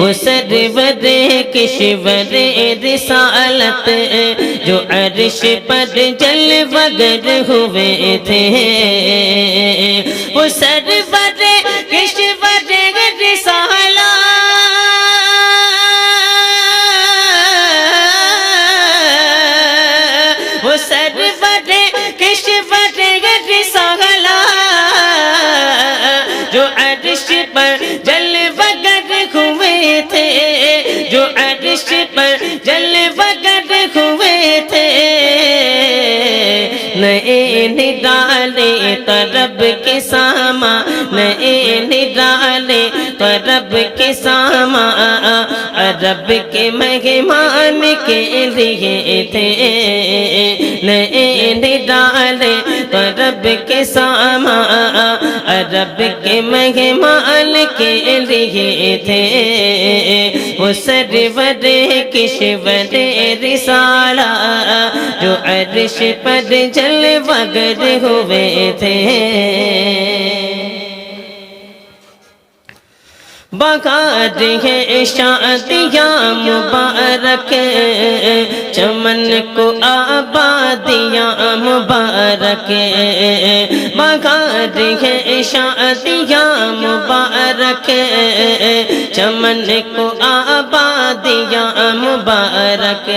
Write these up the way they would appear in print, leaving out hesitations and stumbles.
وہ سرور کشور رسالت جو عرش پر جلوہ گر ہوئے تھے، وہ سرور کشور رسالت، وہ سرور کشور رسالت جو عرش پر جلوہ گر ہوئے تھے، جو عرش پر جلوہ گر ہوئے تھے، نئے نرالے طرب کے ساما، نئے نرالے طرب کے ساما عرب کے مہمان کے لیے تھے، نئے نرالے طرب کے ساما عرب کے مہمان کے لیے تھے، وہ سرور کشور رسالہ جو عرش پر جلوہ گر ہوئے تھے۔ بہار ہے شادیاں مبارک، چمن کو آبادیاں مبارک، بہار ہے شادیاں مبارک، چمن کو آبادیاں مبارک،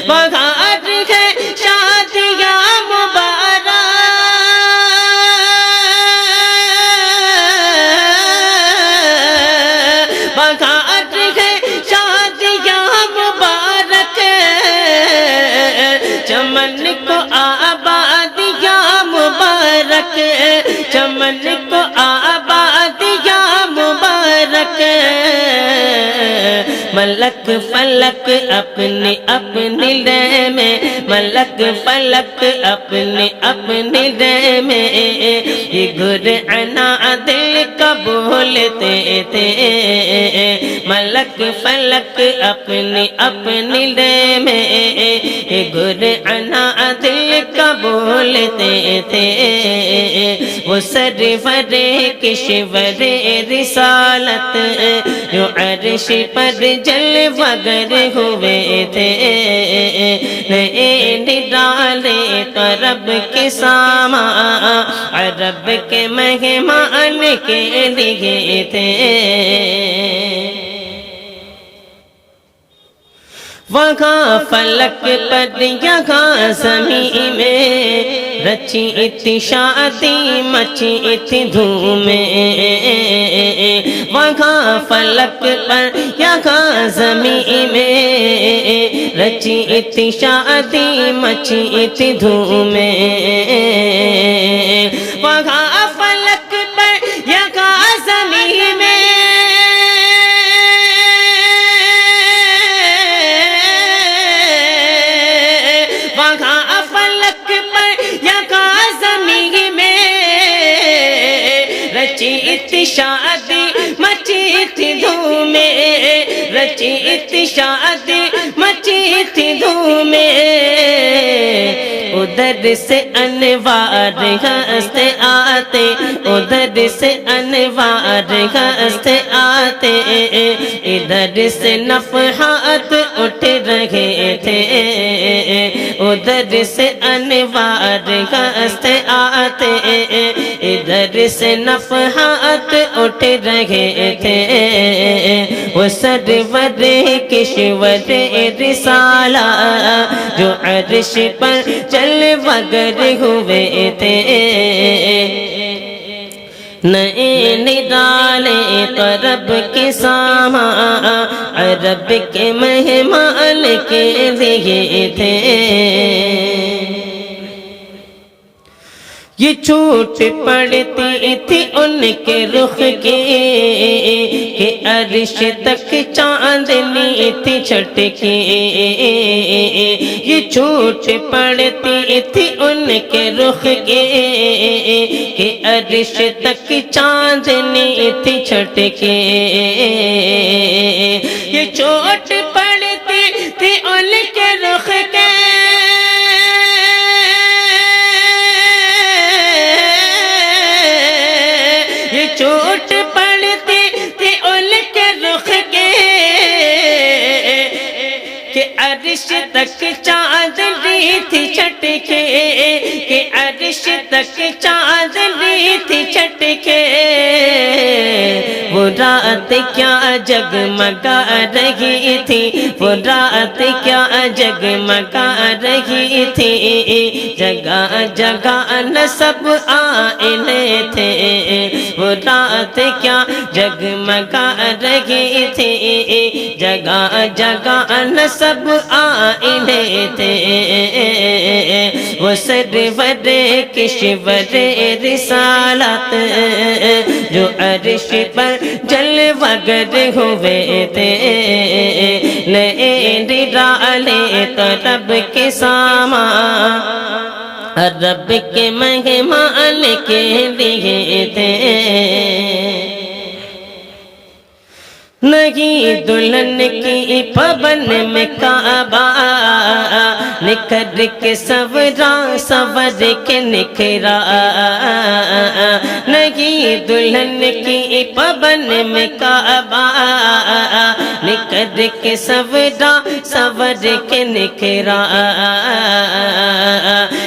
بہار ہے شادیاں مبارک، بہار ہے شادیاں مبارک، چمن کو آبادیاں مبارک، چمن کو آبادیاں مبارک، ملک فلک اپنے اپنے لے میں، ملک فلک اپنے اپنے لے میں، یہ گر عنا دل کا بولتے تھے، ملک فلک اپنے اپنے لے میں، یہ گر عنا دل کا بولتے تھے، وہ سرور کشور رسالت جو عرش پر جلوہ گر ہوئے تھے، نئے نرالے طرب کے ساما عرب کے مہمان کے لیے تھے، وہاں فلک پر یہاں زمین میں رچی تھی شادی مچی تھی دھومیں، وہاں فلک پر یہاں زمین میں رچی تھی شادی مچی تھی دھومیں، وہاں فلک پر یہاں زمین میں رچی تھی شادی مچی تھی دھومیں، رچی تھی شادی مچی تھی دھومیں، ادھر سے انوار ہنستے آتے، ادھر سے انوار ہنستے آتے، ادھر سے نفحات اٹھ رہے تھے، ادھر سے انوار ہنستے آتے، ادھر سے نفحات اٹھ رہے تھے، وہ سرور کشور رسالہ جو عرش پر جلوہ گر ہوئے تھے، نئے نرالے طرب کے ساما عرب کے مہمان کے لیے تھے، یہ چھوٹ پڑتی تھی ان کے رخ کی کہ عرش تک چاندنی تھی چھٹکی، یہ چھوٹ پڑتی تھی ان کے رخ کی کہ عرش تک چاندنی تھی چھٹکی، یہ چھوٹ پڑتی تھی ان کے رخ کے چوٹ پڑتی تھی ان کے عرش تک چاندنی تھی چھٹ کے، کہ عرش تک چاندنی تھی چھٹ کے، وہ رات کیا جگمگا رہی تھی، وہ رات کیا جگمگا رہی تھی، جگہ جگہ نصب آئینے تھے، وہ رات کیا جگمگا رہی تھی، جگہ جگہ نصب آئینے تھے، وہ سرور کشور رسالت جو عرش پر جلوہ گر ہوئے تھے، نئے نرالے تو رب کے سامان، رب کے مہمان کے لیے تھے، نہیں دلہن کی پبن میں کعبہ، نکھر کے سورا سور کے نکھرا، نہیں دلہن کی پبن میں کعبہ، نکھر کے سورا سور کے نکھرا،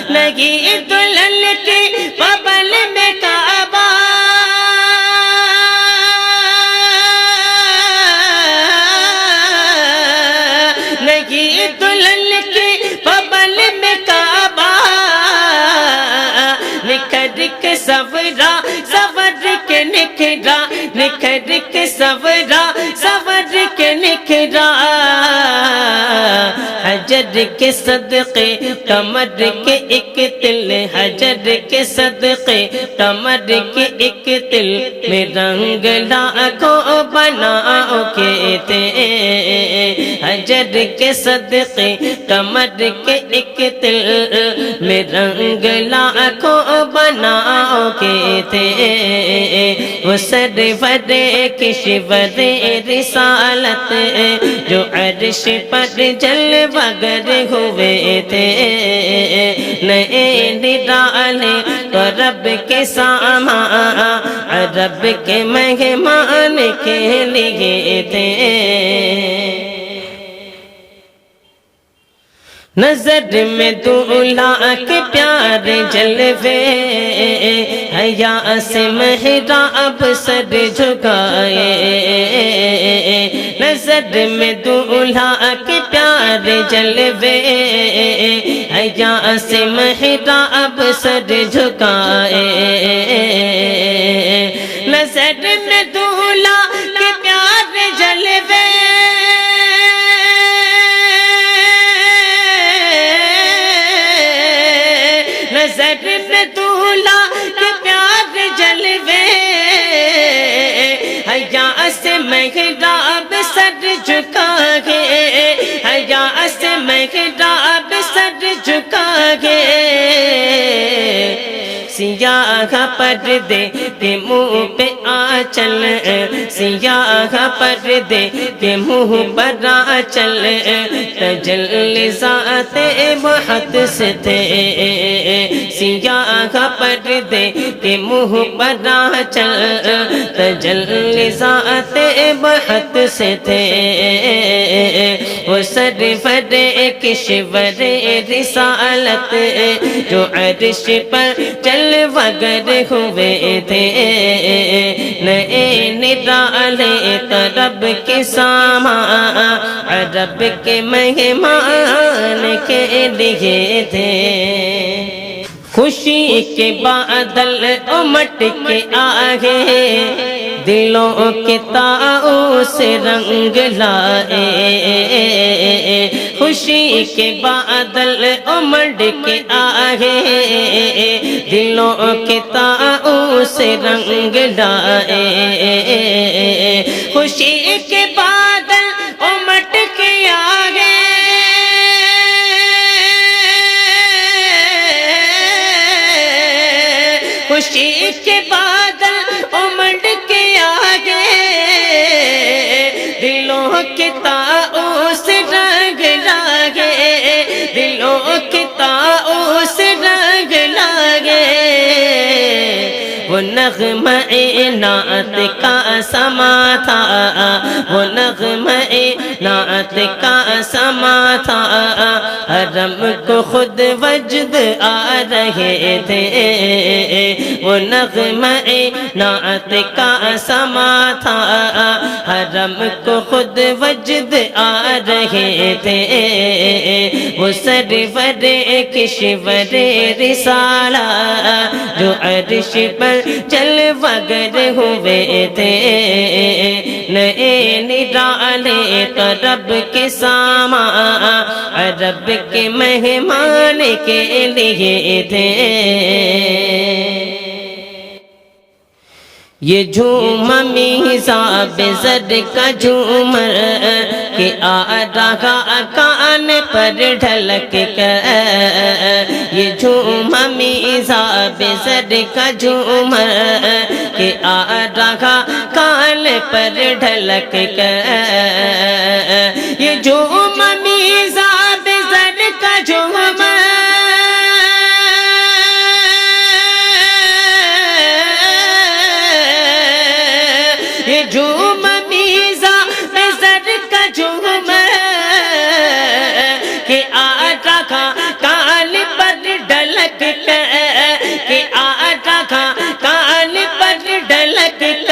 نہیں دلہن کی پبن میں کعبہ، دلہن کی پبن میں کعبہ، نکھر کے سورا سور کے نکھرا، نکھر کے سورا سور کے نکھرا، حجر کے صدقے کمر کے ایک تل، حجر کے صدقے کمر کے ایک تل میں رنگ لاکھوں بناؤ کے تھے، حجر کے صدقے کمر کے ایک تل میں رنگ لاکھوں بناؤ کے تھے، وہ سرور کشور رسالت جو عرش پر جلوہ گر ہوئے تھے، نئے نرالے تو رب کے سامان، رب کے مہمان کے لیے تھے، نظر میں دولہا کے پیارے جلوے، حیا سے محراب سر جھکائے، نظر میں دولہا کے پیارے جلوے، حیا سے محراب سر جھکائے، نظر میں دولہا کے پیارے جلوے، نظر میں دولہا کے پیارے جلوے، حیا سے محراب سر جھکائے، حیا سے محراب سر جھکائے، سیاہ پردے کے منہ پہ آنچل، سیاہ پردے کے منہ پر آنچل، تجلی ذات بہت سے تھے، سیاہ پردے کے منہ پر آنچل، تجلی ذات بہت سے تھے، وہ سرور کشور رسالت جو عرش پر جلوہ گر ہوئے تھے، نئے نرالے تو رب کے سامان، رب کے مہمان کے لیے تھے، خوشی کے بادل امٹ کے آگے، دلوں کے طاؤس رنگ لائے، خوشی کے بادل امٹ کے آگے، دلوں کے طاؤس رنگ لائے، خوشی کے بادل امٹ کے آگے، خوشی کے بادل امٹ کے آگے، دلوں کے طاؤس رنگ لاگے، دلوں کے طاؤس رنگ لاگے، وہ نغمہ نعت کا سما تھا، وہ نغمہ نعت کا سما تھا، حرم کو خود وجد آ رہے تھے، وہ نغمہ نعت کا سما تھا، حرم کو خود وجد آ رہے تھے، وہ سرور کشور رسالہ جو عرش پر جلوہ گر ہوئے تھے، نئے نرالے رب کے ساما رب کے مہمان کے لیے تھے۔ یہ جھوما میزاب زر کا جھومر کہ آ رہا کان پر ڈھلک کر، یہ جھوما میزاب زر کا جھومر کہ آ رہا کان پر ڈھلک کر، یہ جھوما میزاب زر کا جھومر جھوم میزا زر کا جھومر کہ آ رہا کان پر ڈھلک کر، کہ آ رہا کان پر ڈھلک کر،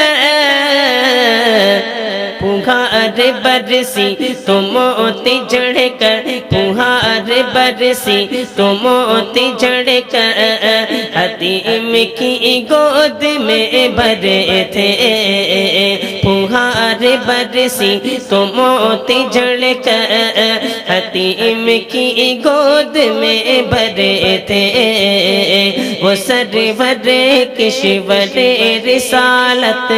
پھوہار برسی تو موتی جڑ کر، پھوہار برسی تو موتی جڑ کر، حتیم کی گود میں بھرے تھے، پھوہار برسی تو موتی جڑ کر، حتیم کی گود میں بھرے تھے، وہ سرور کشور رسالت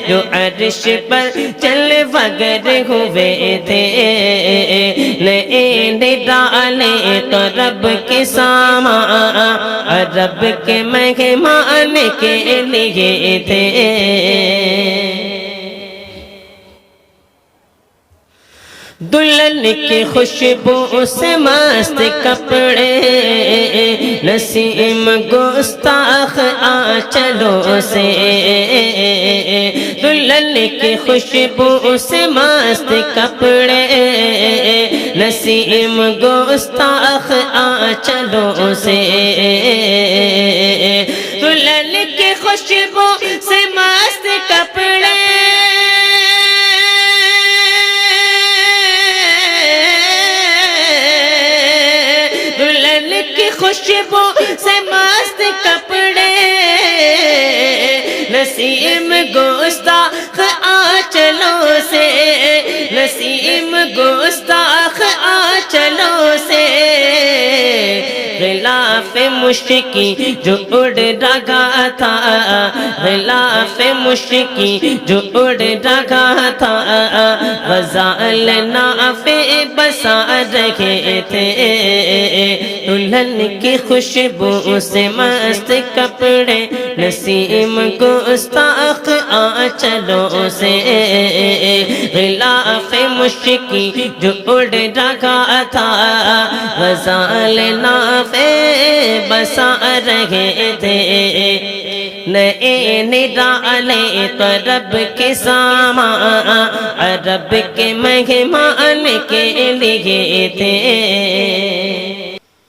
جو عرش پر جلوہ گر ہوئے تھے، نئے نرالے تو رب کے ساما رب کے مہمان کے لیے تھے۔ دلہن کی خوشبو سے مست کپڑے، نسیم گستاخ آنچلوں سے، دلہن کی خوشبو سے مست کپڑے، نسیم گستاخ آنچلوں سے، دلہن کی خوشبو سے مست کپڑے، خوشبو سے مست کپڑے، نسیم گستاخ آنچلوں سے، نسیم گستاخ آنچلوں سے، غلاف مشکی جو اڑ رہا تھا، غلاف مشکی جو اڑ رہا تھا، غزال نافع بسا رہے تھے، دلہن کی خوشبو سے مست کپڑے، نسیم گستاخ آنچلوں سے، غلاف مشکی جو اڑ رہا تھا، غزال نافع بسا رہے تھے، نئے نرالے تو رب کے ساما رب کے مہمان کے لیے تھے،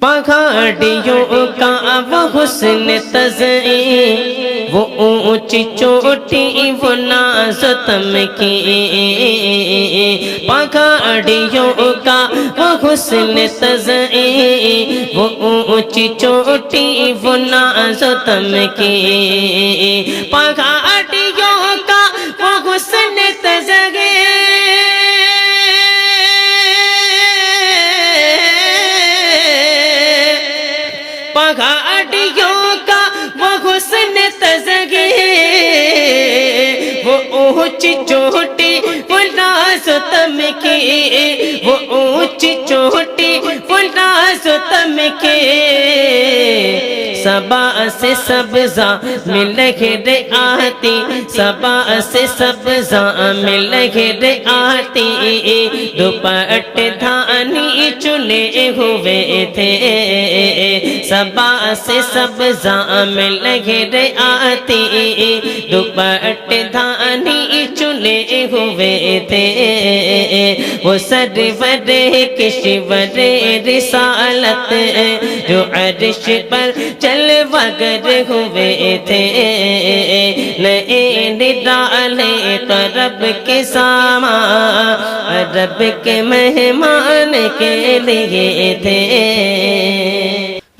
پہاڑیوں کا وہ حسن تزئین، وہ اونچی چوٹی وہ ناز تم کی، پہاڑیوں کا وہ حسن تزئین، وہ اونچی چوٹی وہ ناز تم کی، پہاڑیوں کا وہ حسن تزئین، پہاڑیوں کا وہ حسن تزئین، وہ اونچی چوٹی وہ ناز تم کی، وہ اونچی چوٹی وہ ناز تم کی، صبا سے سبزہ میں لہر آتی، صبا سے سبزہ میں لہر آتی، دوپٹ دھانی چنے ہوئے تھے، صبا سے سبزہ میں لہر آتی، دوپٹ دھانی چنے ہوئے تھے، وہ سرور کشور رسالت جو عرش پر جلوہ گر ہوئے تھے نئے ڈالے تو رب کے سامان رب کے مہمان کے لیے تھے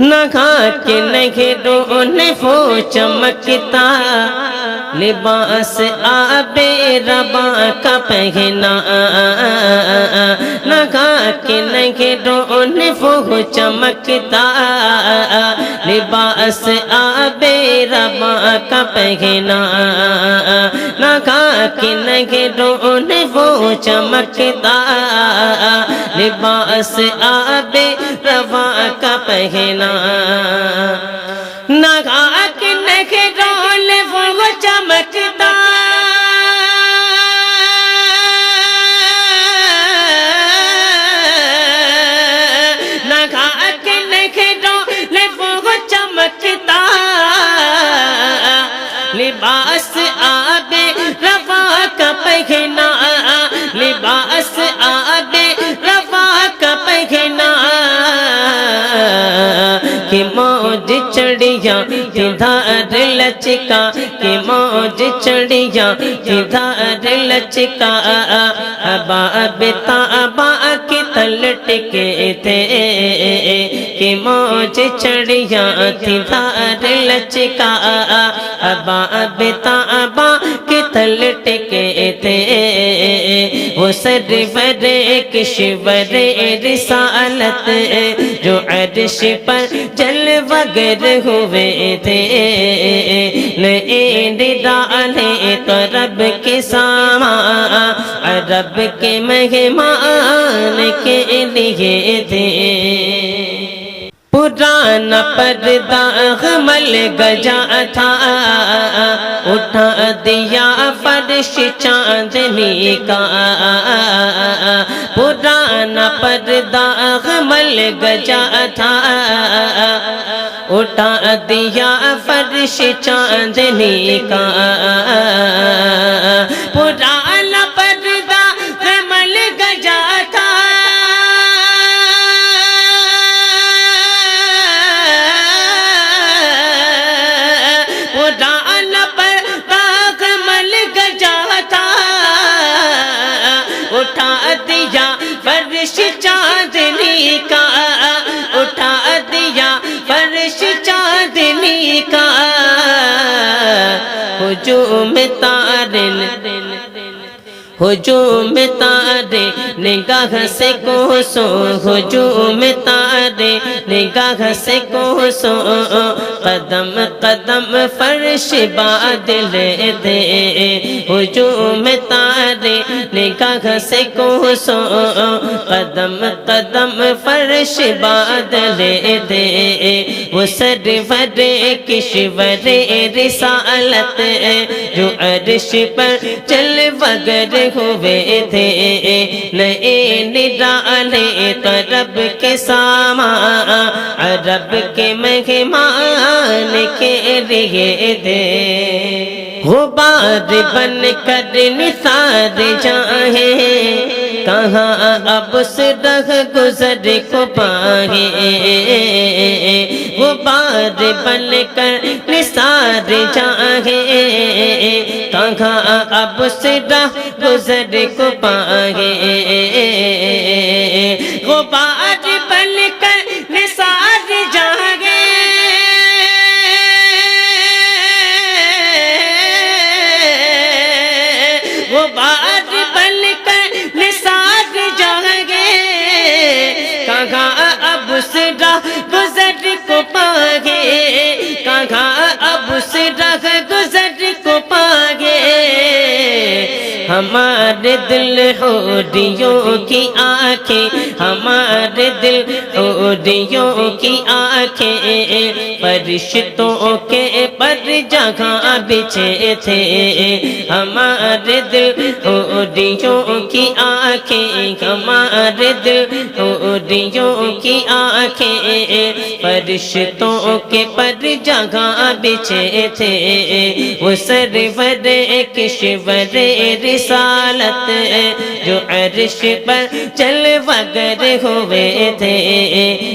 نہ خاک نہ وہ چمکتا لباس آب ربا کا پہنا نہ خاک نہ وہ چمکتا لباس آب ربا کا پہنا نہ خاک نہ وہ چمکتا لباس آب ربا کا پہنا نہ خاک وہ چمکتا نہ خاک وہ چمکتا لباس آب روا کا پہنا لباس آب روا کا پہنا کہ موج چڑھیا دھار لچکا کہ موج چڑھیا دھار لچکا اباب تابا کے تل ٹکے تھے کہ موج چڑھیا دھار لچکا اباب تابا کے تل ٹکے تھے وہ سرور کشور رسالت جو عرش پر جلوہ گر ہوئے تھے نئے ڈالے تو رب کے سامان رب کے مہمان کے لیے تھے پرانا پردہ حمل گجا تھا اٹھا دیا فرش چاندنی کا پرانا پردہ حمل گجا تھا اٹھا دیا فرش چاندنی کا پرانا پردہ حمل گجا تھا اٹھا دیا فرش چاندنی کا اٹھا دیا فرش چاندنی کا ہجوم تارن ہجوم تارے نگاہ سے کوسو ہجوم تارے نگاہ سے کوسو قدم قدم فرش بادل دے ہجوم تارے نگاہ سے کوسو قدم قدم فرش بادل دے وہ سرور کشور رسالت جو عرش پر جلوہ گر ہوئے تھے نئے ڈالے تو رب کے سامان رب کے مہمان کے لیے تھے غبار بن کر نثار جائیں کہاں اب سے رہ گزر کو پائیں غبار بن کر نثار جائیں کہاں اب سے رہ گزر کو پائیں غبار بن کر نثار جائیں غبار بن کر نثار جائیں کہاں اب سے رہ گزر کو پائیں کہاں اب سے رہ گزر کو پائیں ہمارے دل حوریوں کی آنکھیں ہمارے دل حوریوں کی آنکھیں فرشتوں کے پر جگہ بچھے تھے ہمارے دل حوریوں کی آنکھیں ہمارے دل حوریوں کی آنکھیں فرشتوں کے پر جگہ بچھے تھے، وہ سرور کشور رسالت جو عرش پر جلوہ گر ہوئے تھے،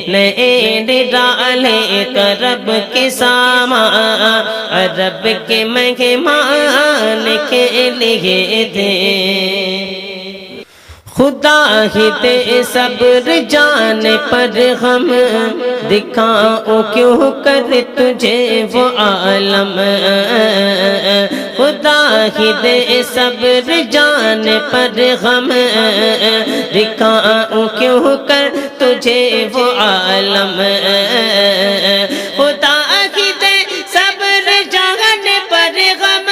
نئے ڈالے رب کے سامان رب کے مہمان کے لیے تھے۔ خدا ہی دے صبر جان پر غم، دکھاؤں کیوں کر تجھے وہ عالم، خدا ہی دے صبر جان پر غم، دکھاؤں کیوں کر تجھے وہ عالم، خدا ہی دے صبر جان پر غم،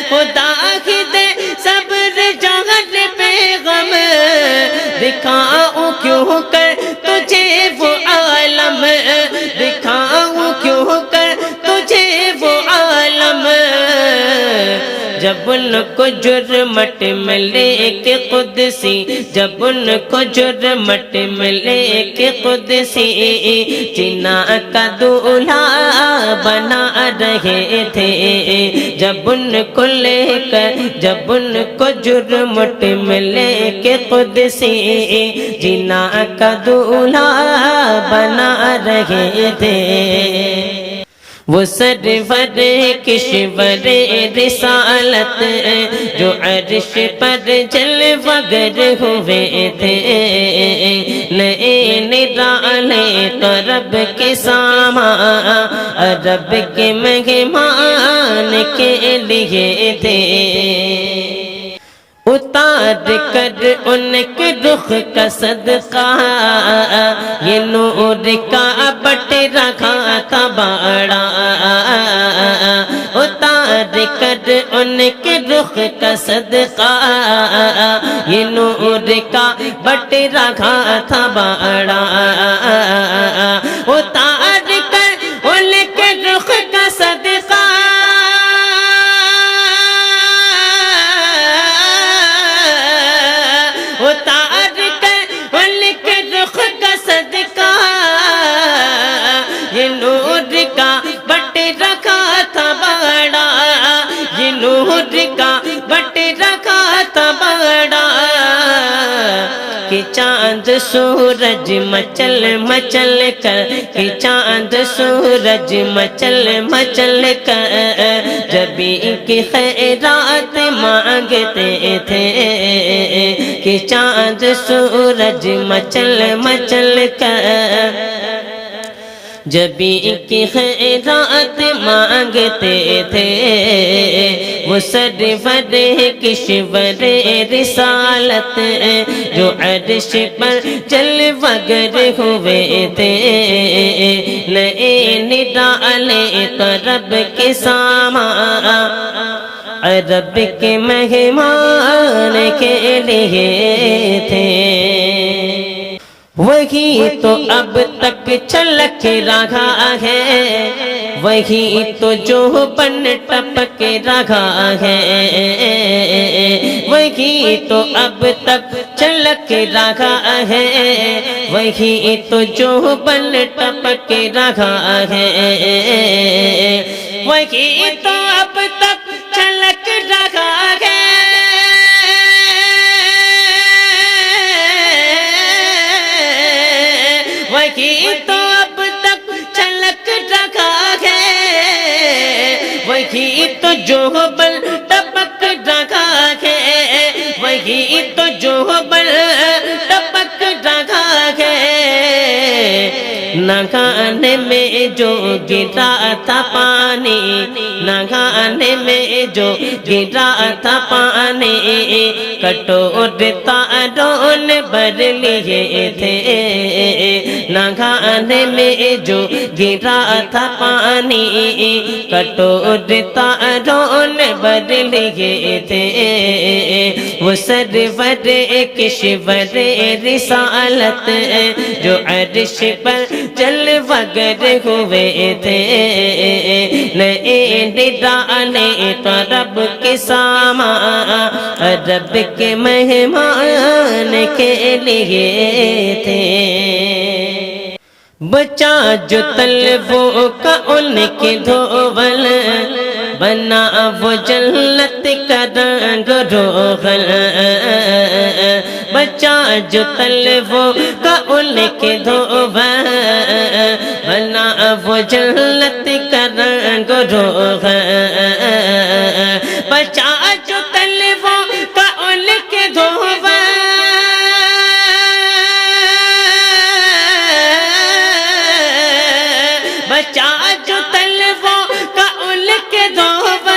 خدا ہی دے صبر جان پہ غم، دکھاؤں کیوں کر تجھے وہ عالم، دکھاؤں کیوں کر تجھے وہ عالم، جب ان کو جرمٹ ملے کہ قدسی، جب ان کو جرمٹ ملے کہ قدسی جنا کا دولہا بنا رہے تھے، جب ان کو لے کر، جب ان کو جرمٹ ملے کہ قدسی جنا کا دولہا بنا رہے تھے، وہ سرور کشور رسالت جو عرش پر جلوہ گر ہوئے تھے، نئے نرالے تو رب کے سامان رب کے مہمان کے لیے تھے، اتار کر ان کے رخ کا صدقہ یہ نور کا بٹ رکھا تھا بڑا، اتار کر ان کے رخ کا صدقہ یہ نور کا بٹ رکھا تھا بڑا، اتار کر ان کے رخ کا صدقہ اتار کر ان کے رخ کا صدقہ یہ نور کا بٹ رکھا تھا بڑا، یہ نور کا بٹ رکھا تھا بڑا، کہ چاند سورج مچل مچل کر، کہ چاند سورج مچل مچل کر جب ان کی خیرات مانگتے تھے، کہ چاند سورج مچل مچل کر جب ان کی خیرات مانگتے تھے، وہ سرور کشور رسالت جو عرش پر جلوہ گر ہوئے تھے، نئے نرالے تو رب کے سامان رب کے مہمان کے لیے تھے، وہی تو اب تک چھلک رہا ہے، وہی تو جو بن ٹپک رہا ہے، وہی تو اب تک چھلک رہا ہے، وہی تو جو بن ٹپک رہا ہے، وہی تو اب تک چھلک رہا ہے، وہی تو اب تک چھلک رہا ہے، وہی تو جو بل ٹپک رہا ہے، وہی تو جو بل ٹپک رہا ہے، نگانے میں جو گرا تھا پانی، نگانے میں جو گرا تھا پانی، کٹور تاروں نے بھر لیے تھے، نگانے میں جو گرا تھا پانی، کٹور تاروں نے بھر لیے تھے، وہ سرور کشور رسالت جو عرش پر جلوہ گر ہوئے تھے، نئے ڈالے تو رب کے سامان رب کے مہمان کے لیے تھے بچا جو طلبوں کا ان کے دھول بنا وہ جنت کا رنگ روغن بچا جو طلبوں کا ان کے دھول بنا وہ جنت کا رنگ روغن بچا جو طلبوں کا ان کے دھول بچا جو طلبوں کا ان کے دھوب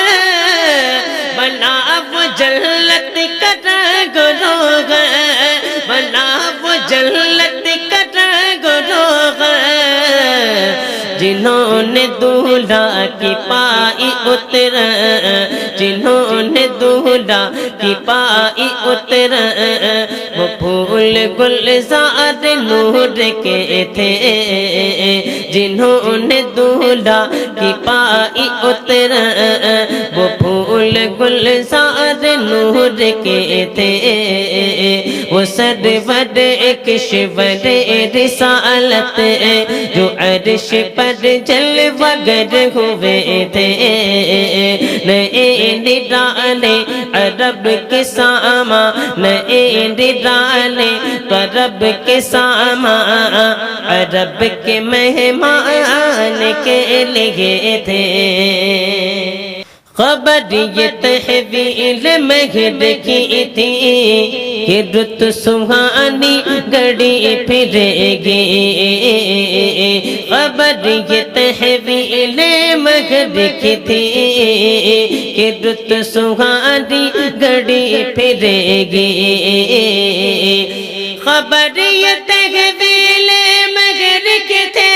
بنا وہ جنت کا رنگ روغن بنا وہ جنت کا رنگ روغن جنہوں نے دولہا کی پائی اتر جنہوں نے دولہا کی پائی اتر وہ پھول گلزار نور کے تھے جنہوں نے دولہا کی پائی اتر وہ پھول گلزار نور کے تھے وہ سرور کشور رسالت جو عرش پر جلوہ گر ہوئے تھے نئے نرالے عرب کے سامان نئے نرالے عرب کے سامان عرب کے مہمان کے لیے تھے خبر یہ تحویل مہر کی تھی کہ رت سہانی گڑی پھرے گی خبر یہ تحویل مہر کی تھی کہ رت سہانی گڑی پھرے گی خبر یہ تحویل مہر کی تھی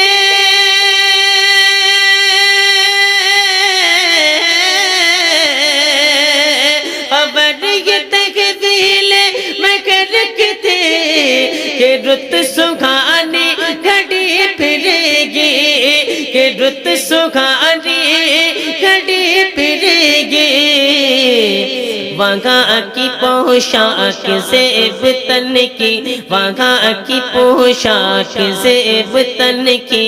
کہ رت سہانی گھڑی پھرے گی کہ رت سہانی گھڑی پھرے گی وہاں کی پوشاک زیب تن کی وہاں کی پوشاک زیب تن کی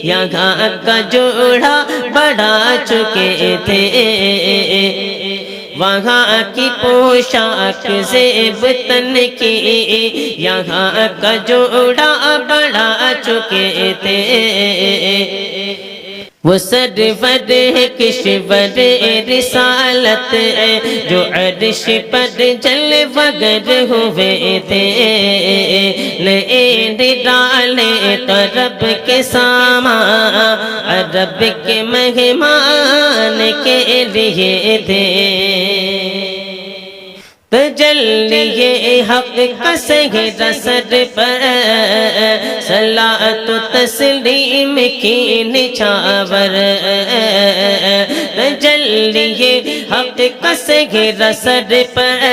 یہاں کا جوڑا بڑھا چکے تھے وہاں کی پوشاک زیب تن کی یہاں کا جوڑا بڑھا چکے تھے وہ سرور کشور رسالت جو عرش پر جلوہ گر ہوئے تھے نئے نرالے تو رب کے سامان عرب کے مہمان کے لیے تھے تجلی حق کا سہرا سر پر صلاۃ و تسلیم کی نچھاور تجلی حق کا سہرا سر پر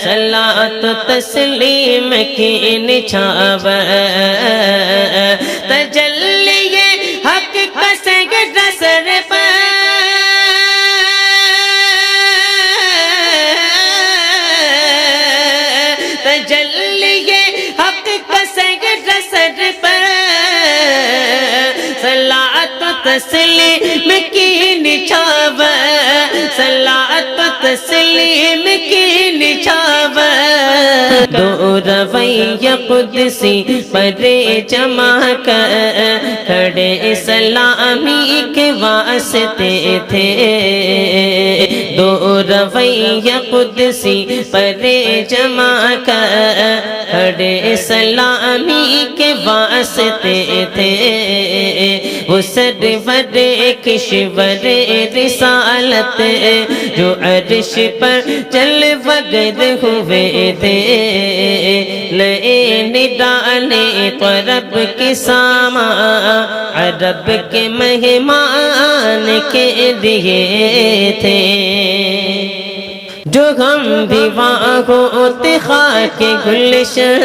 صلاۃ و تسلیم کی نچھاور تجلی حق کا سہرا سر پر تجلی حق کا سہرا سر پر صلاۃ و تسلیم کی نچھاور صلاۃ و تسلیم کی نچھاور دو رویہ قدسی پر جمع کر کھڑے سلامی کے واسطے تھے دو رویہ قدسی پر جمع کر کھڑے سلامی کے واسطے تھے وہ سرور کشور رسالت جو عرش پر جلوہ گر ہوئے تھے نئے نرالے تو رب کے سامان عرب کے مہمان کے لیے تھے جو ہم بھی وہاں ہوتے خاک گلشن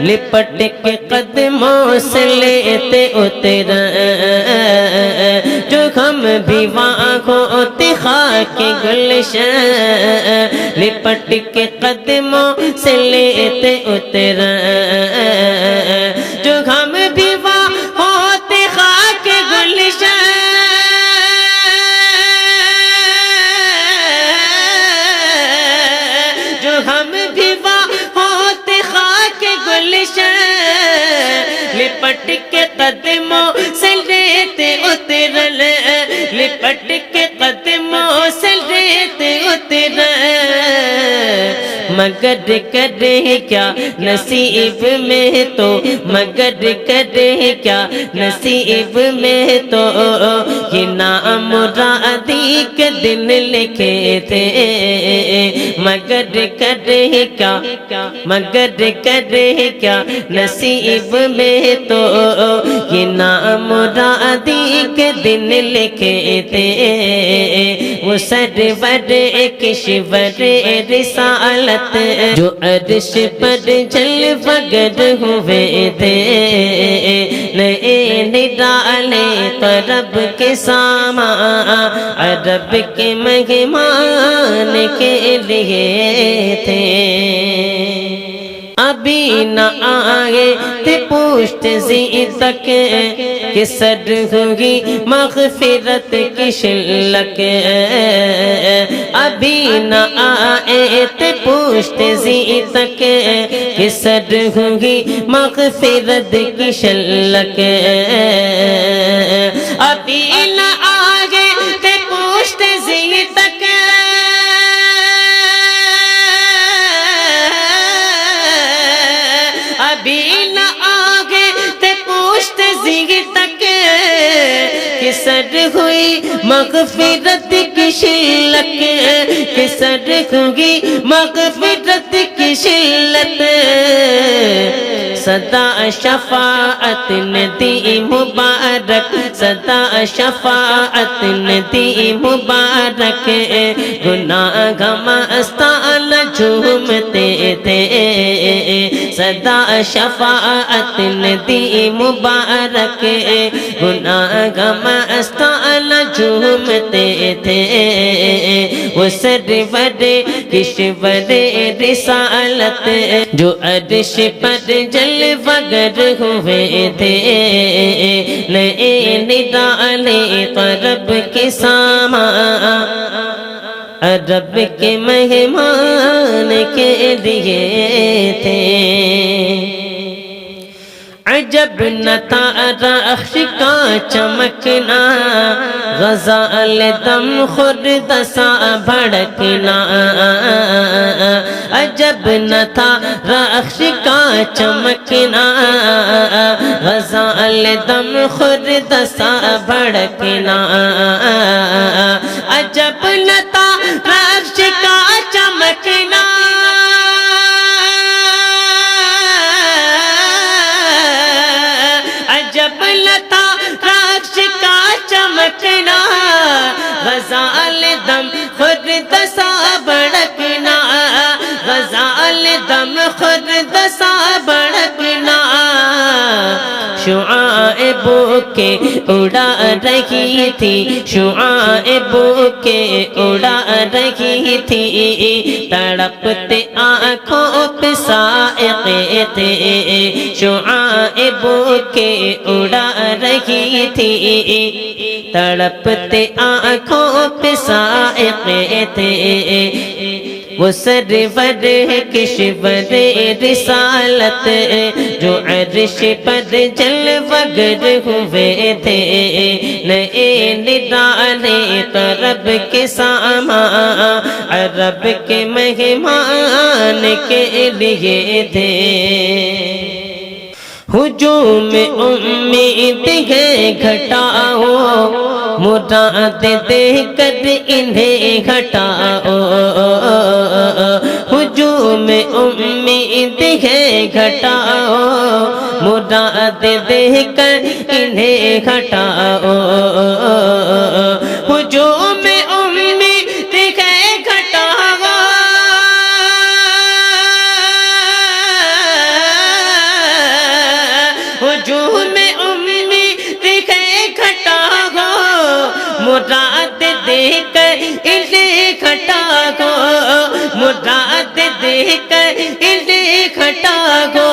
لپٹ کے قدموں سے لیتے اتر جو ہم ہم بھی وہاں ہوتے خاک گلشن لپٹ کے قدموں سے لیتے اتر جو ہم بھی وہاں ہوتے خاک گلشن جو ہم بھی وہاں ہوتے خاک گلشن لپٹ کے قدموں سے لیتے اترن لپٹ کے قدموں سے لیتے اترن مگر کرے کیا نصیب میں تو مگر کرے کیا نصیب میں تو یہ نام مرادی کے دن لکھے تھے مگر کرے کیا مگر کرے کیا نصیب میں تو یہ نام مرادی کے دن لکھے تھے وہ سرور کشور رسالت جو عرش پر جلوہ گر ہوئے تھے نئے نرالے طرب کے سامان عرب کے مہمان کے لیے تھے ابھی نہ آئے تھے پوشت زی تک کہ سر ہوگی مغفرت کی شلک ابھی نہ آئے تھے پوشت زی تک کہ سر ہوگی مغفرت کی شلک ابھی نہ آئے تھے پوشت زی تک ابھی نہ آگے تے پوشت زی تک کہ سر ہوئی مغفرت کی شلک کہ سر ہوئی مغفرت کی شلت صدا شفاعت نے دی مبارک صدا شفاعت نے دی مبارک گناہ مستان جھومتے تھے صدا شفاعت نے دی مبارک گناہ مستان جھومتے تھے وہ سرور کشور رسالت جو عرش پر جلوہ گر ہوئے تھے نئے نرالے طرب کے سامان عرب کے مہمان کے لیے تھے عجب نہ تھا رخش کا چمکنا غزال دم خرد سا بھڑکنا عجب نہ تھا رخش کا چمکنا غزال دم خرد سا بھڑکنا عجب نہ تھا رخش کا چمکنا عجب نہ تھا رخش کا چمکنا غزال دم خرد سا بھڑکنا غزال دم خرد سا بھڑکنا شعاع بوکے اڑا رہی تھی شعاع بوکے اڑا رہی تھی تڑپتے آنکھوں پہ سائقے تھے شعاع بوکے اڑا رہی تھی تڑپتے آنکھوں پہ سائقے تھے وہ سرور کشور رسالت جو عرش پر جلوہ گر ہوئے تھے نئے نرالے طرب کے سامان عرب کے مہمان کے لیے تھے ہجوم امید ہے گھٹاؤ مراد دے کر انہیں گھٹاؤ ہجوم امید ہے گھٹاؤ مراد دے کر انہیں گھٹاؤ ہجوم امید ہے گھٹاؤ ہجوم امید ہے گھٹاؤ مراد دے کر انہیں کھٹا گو، مراد دے کر انہیں کھٹا گو،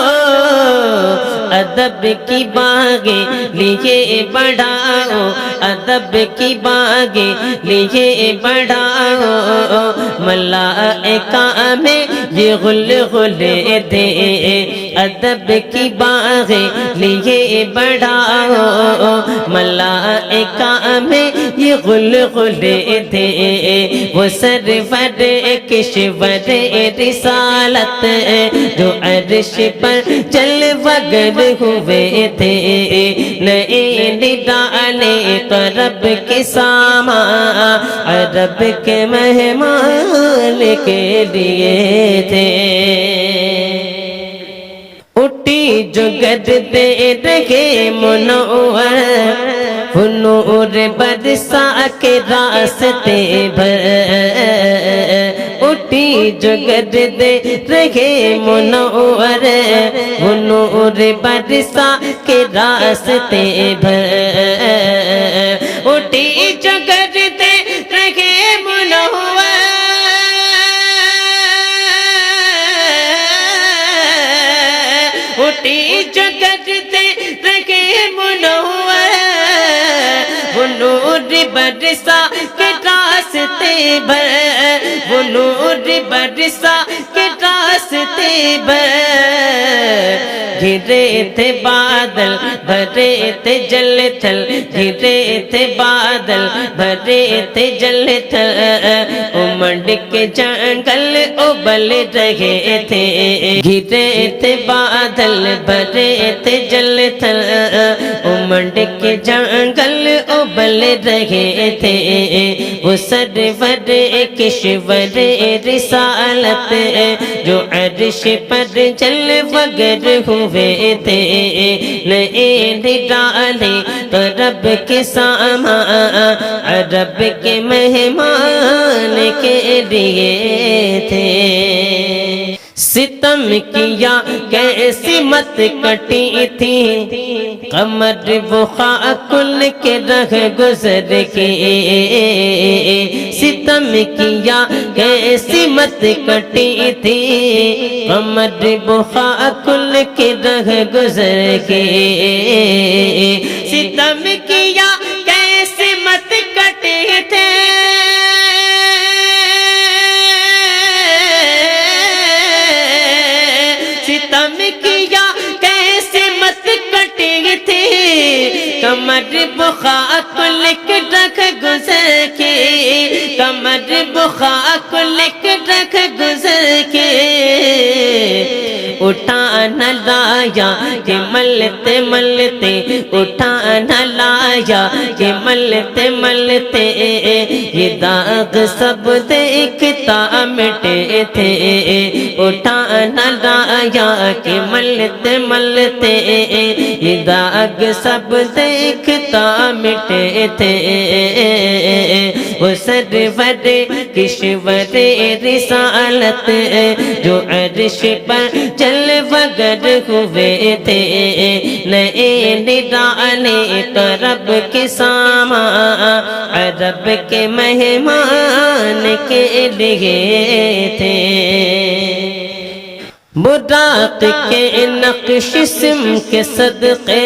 ادب کی باغیں لیے بڑھاؤ، ادب کی باغیں لیے بڑھاؤ، ملائکہ میں یہ غلغلے دے، ادب کی باغیں لیے بڑھاؤ، ملائکہ میں یہ غلغلے دے، وہ سرور کشور رسالت جو عرش پر جلوہ گر ہوئے تھے، نئے ڈالے تو رب کے ساما عرب کے مہمان کے لیے تھے، اٹھی جو گردے رہے منور، وہ نور برسا کے راستے بھر، اٹھی جو گردے رہے منور، وہ نور برسا کے راستے بھر، اٹھی جو گردے رہے منور، اٹھی جو گردے رہے منور، وہ نور برسا کے راستے بھر، وہ نور برسا کے راستے بھر، گھرے تھے بادل بھرے تھے جل تھل، گھرے تھے بادل بھرے تھے جل تھل، امنڈ کے جنگل ابل رہے تھے، گھرے تھے بادل بھرے تھے جل تھل، امنڈ کے جنگل ابل رہے تھے، وہ سرور کشور رسالت جو عرش پر جلوہ گر ہوئے تھے، نئے ڈالے تو رب کے ساما عرب کے مہمان کے لیے تھے، ستم کیا کیسی مت کٹی تھی، قمر وہ خاکل کے رہ گزر کے، ستم کیا کیسی مت کٹی تھی، قمر وہ خاکل کے رہ گزر کے، ستم کیا کیسی مت کٹی تھی، ستم کیا کیسے مت کٹی تھی، کمر بخا کو لکھ رکھ گزر کے، کمر بخا کو لکھ رکھ گزر کے، اٹھا نہ لایا کہ ملتے ملتے، اٹھا نہ لایا کہ ملتے ملتے، یہ داغ سب دیکھتا مٹے تھے، اٹھا نہ لایا کہ ملتے ملتے، یہ داغ سب دیکھتا مٹے تھے، وہ سرور کشور رسالت جو عرش پر جلوہ گر ہوئے تھے، نئے ڈالے تو رب کے ساما عرب کے مہمان کے لیے تھے، براق کے نقش سم کے صدقے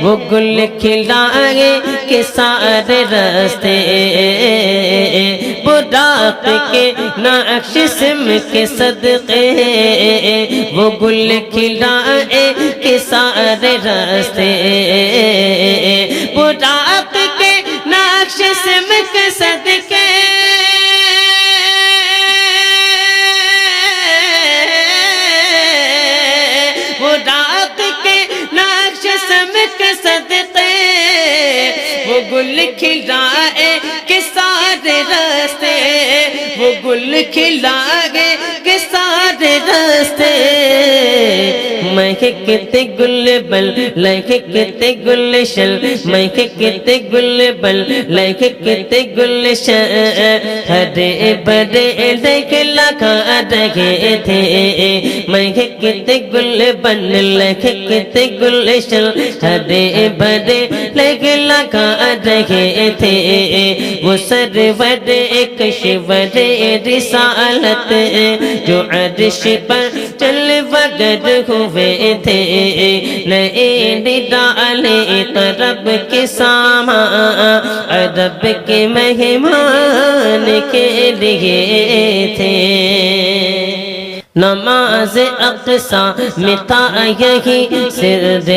وہ گل کھلائے کہ سارے راستے، براق کے نقش سم کے صدقے وہ گل کھلائے کہ سارے راستے، براق کے نقش سم کے صدقے وہ گل کھلائے کہ سارے راستے، وہ گل کھلائے کہ سارے راستے، مہکتے گل بل لہکتے گلشن مہکتے گل بل لہکتے گلشن ہرے بھرے دیکھ لگا رہے تھے مہکتے گل بل لہکتے گلشن ہرے بھرے دیکھ لگا رہے تھے وہ سرور کشور رسالت جو عرش پر چل وگر ہوئے تھے نئے ڈالے طرب کے ساما عرب کے مہمان کے لیے تھے نماز اقصا میں تھا یہی سر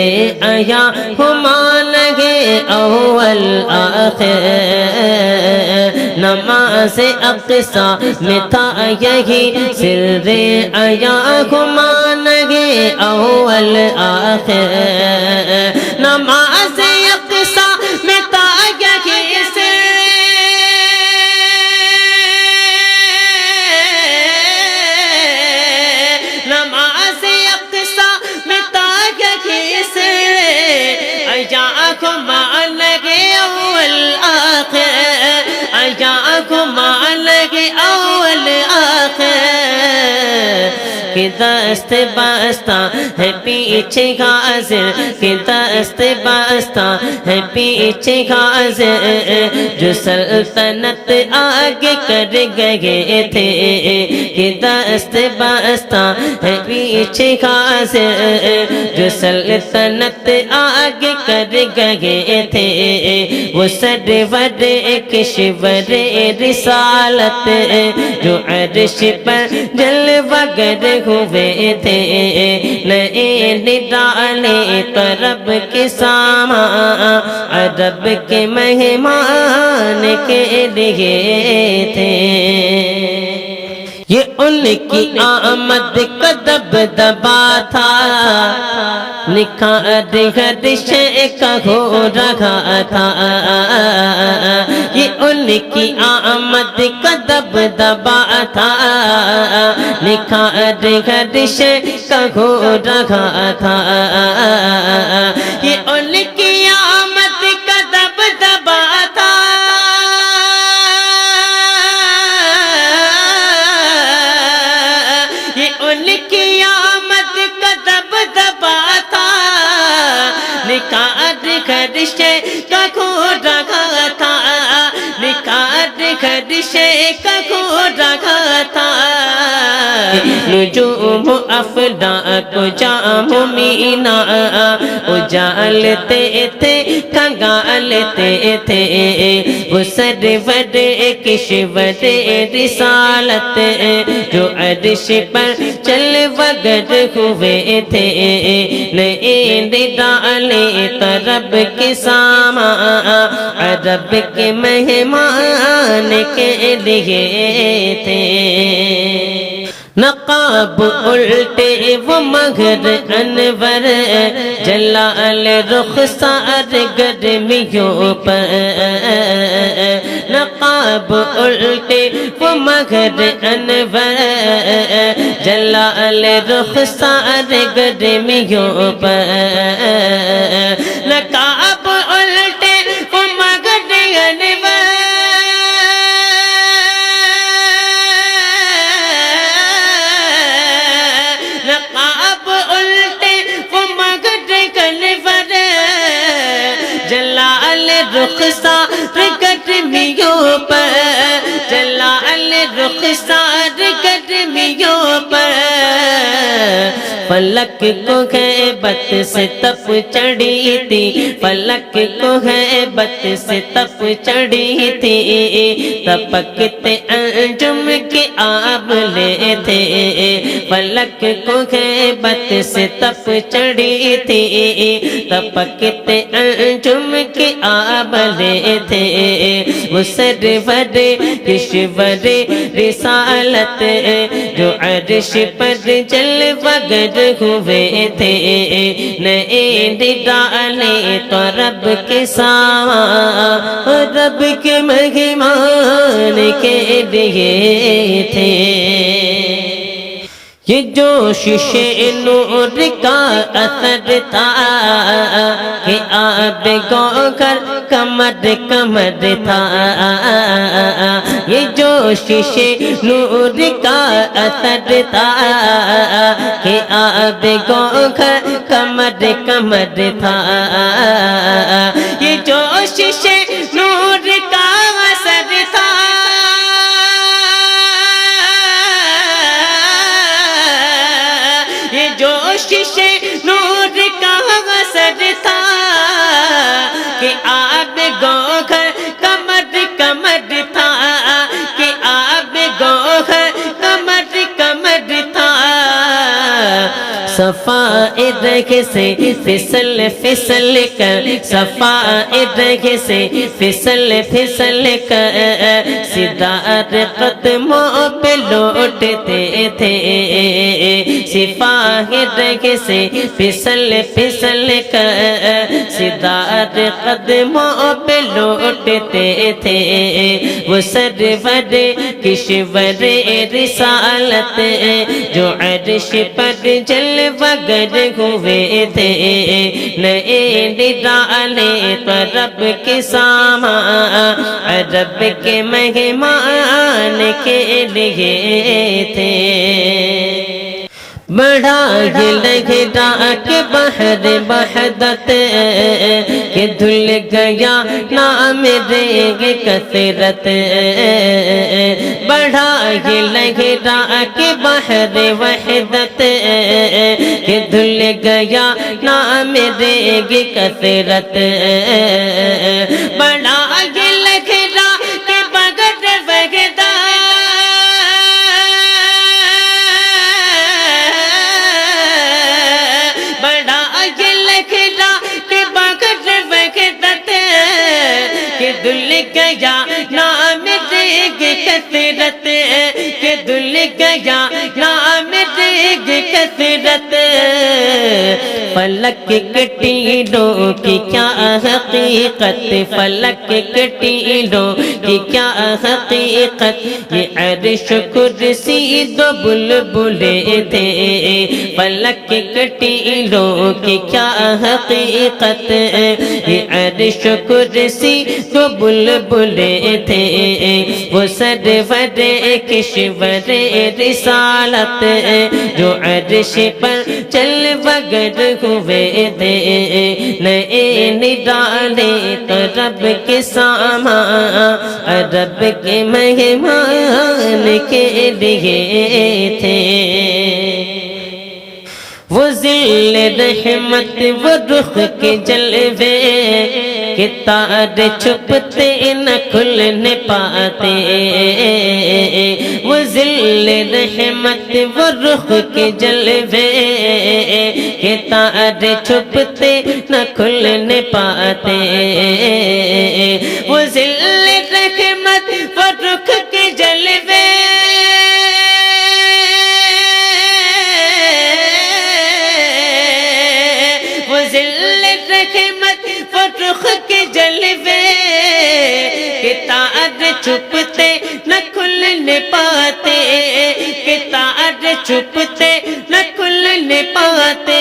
آیا ہما لگے اول آخر نماز اقصا میں تھا یہی سر آیا ہما لگے اول آخر نماز اقصا میں تھا یہی سر کہ دست بستہ ہے پیچھے حاضر کہ دست بستہ ہے پیچھے حاضر جو سلطنت آگے کر گئے تھے کہ دست بستہ ہے پیچھے حاضر جو سلطنت آگے کر گئے تھے وہ سرور کشور رسالت جو عرش پر جلوہ گر ہوئے تھے نئے ڈالے طرب کے ساما عرب کے مہمان کے لیے تھے یہ ان کی آمد کا دبدبا تھا نکھار ہر شے کا ہو رہا تھا یہ ان کی آمد کا دبدبا تھا نکھار ہر شے کا ہو رہا تھا یہ ان کی آمد کا دبدبا تھا ان کی آمد کا دبدبا تھا نکار خدشے کا کھو رہا تھا نکار خدشے کا کھو رہا تھا نجوم افلاک کو جام مینا اجالتے تھے کھنگالتے تھے وہ سرور کشور رسالت جو عرش پر چل وگر ہوئے تھے نئے ڈالے طرب کے ساما عرب کے مہمان کے لیے تھے نقاب الٹے وہ مگر انور جلال رخسار گرمیوں پر نقاب الٹے وہ مگر انور جلال رخسار گرمیوں پر نقاب الٹے وہ مگر انور نقاب الٹے وہ مگر کنور جلال رخسار گرمیوں پر جلال رخسار گرمیوں پر فلک کو غیبت سے تپ چڑھی تھی فلک کو غیبت سے تپ چڑھی تھی تپکتے انجم کے آبلے تھے فلک کو غیبت سے تپ چڑھی تھی تپکتے انجم کے آبلے تھے وہ سرور کشور رسالت جو عرش پر جلوہ گر ہوئے تھے نئے ڈالے طرب کے ساما رب کے مہمان کے لیے تھے یہ جوشش نور کا اثر تھا کہ آب گوہر کمر کمر تھا، یہ جوشش نور کا اثر تھا کہ آب گوہر کمر کمر تھا، یہ جوشش نور کا اثر تھا، یہ جوشش نور کا اثر تھا کہ آب گوہر کمر کمر تھا، کہ آب گوہر کمر کمر تھا، صفائے رگ سے پھسل پھسل کر، صفائے رگ سے پھسل پھسل کر سدار قدموں پہ لوٹتے تھے، صفائے رگ سے پھسل پھسل کر سدار قدموں پہ لوٹتے تھے، وہ سرور کشور رسالت جو عرش پر جلوہ گر ہوئے تھے، نئے نرالے طرب کے سامان عرب کے مہمان کے لیے تھے، بڑا یہ لہرا کے بحر وحدت کہ دھل گیا نام ریگ کثرت، بڑا یہ لہرا کے بحر وحدت کہ دھل گیا نام ریگ کثرت، بڑا یہ لہرا کے بغیر وحدت، کہ دھل گیا نام ریگ کثرت، کہ دھل گیا نام ریگ کثرت، فلک کے ٹیلوں کی کیا حقیقت، فلک کے ٹیلوں کی کیا حقیقت، یہ عرش کرسی دو بلبلے تھے، فلک کے ٹیلوں کی کیا حقیقت، یہ عرش کرسی دو بلبلے تھے، وہ سرور کشور رسالت جو عرش پر جلوہ گر ہوئے تھے، نئے نرالے طرب کے سامان عرب کے مہمان کے لیے تھے، وہ ذل رحمت وہ رخ کے جلوے کہ تارے چھپتے نہ کھلنے پاتے، وہ ذل رحمت وہ رخ کے جلوے کہ تارے چھپتے نہ کھلنے پاتے، وہ ذل رحمت وہ رخ کے جلوے، وہ ذل رحمت وہ رخ کے جلوے کہ تارے چھپتے نہ کھلنے پاتے، کہ تارے چھپتے نہ کھلنے پاتے،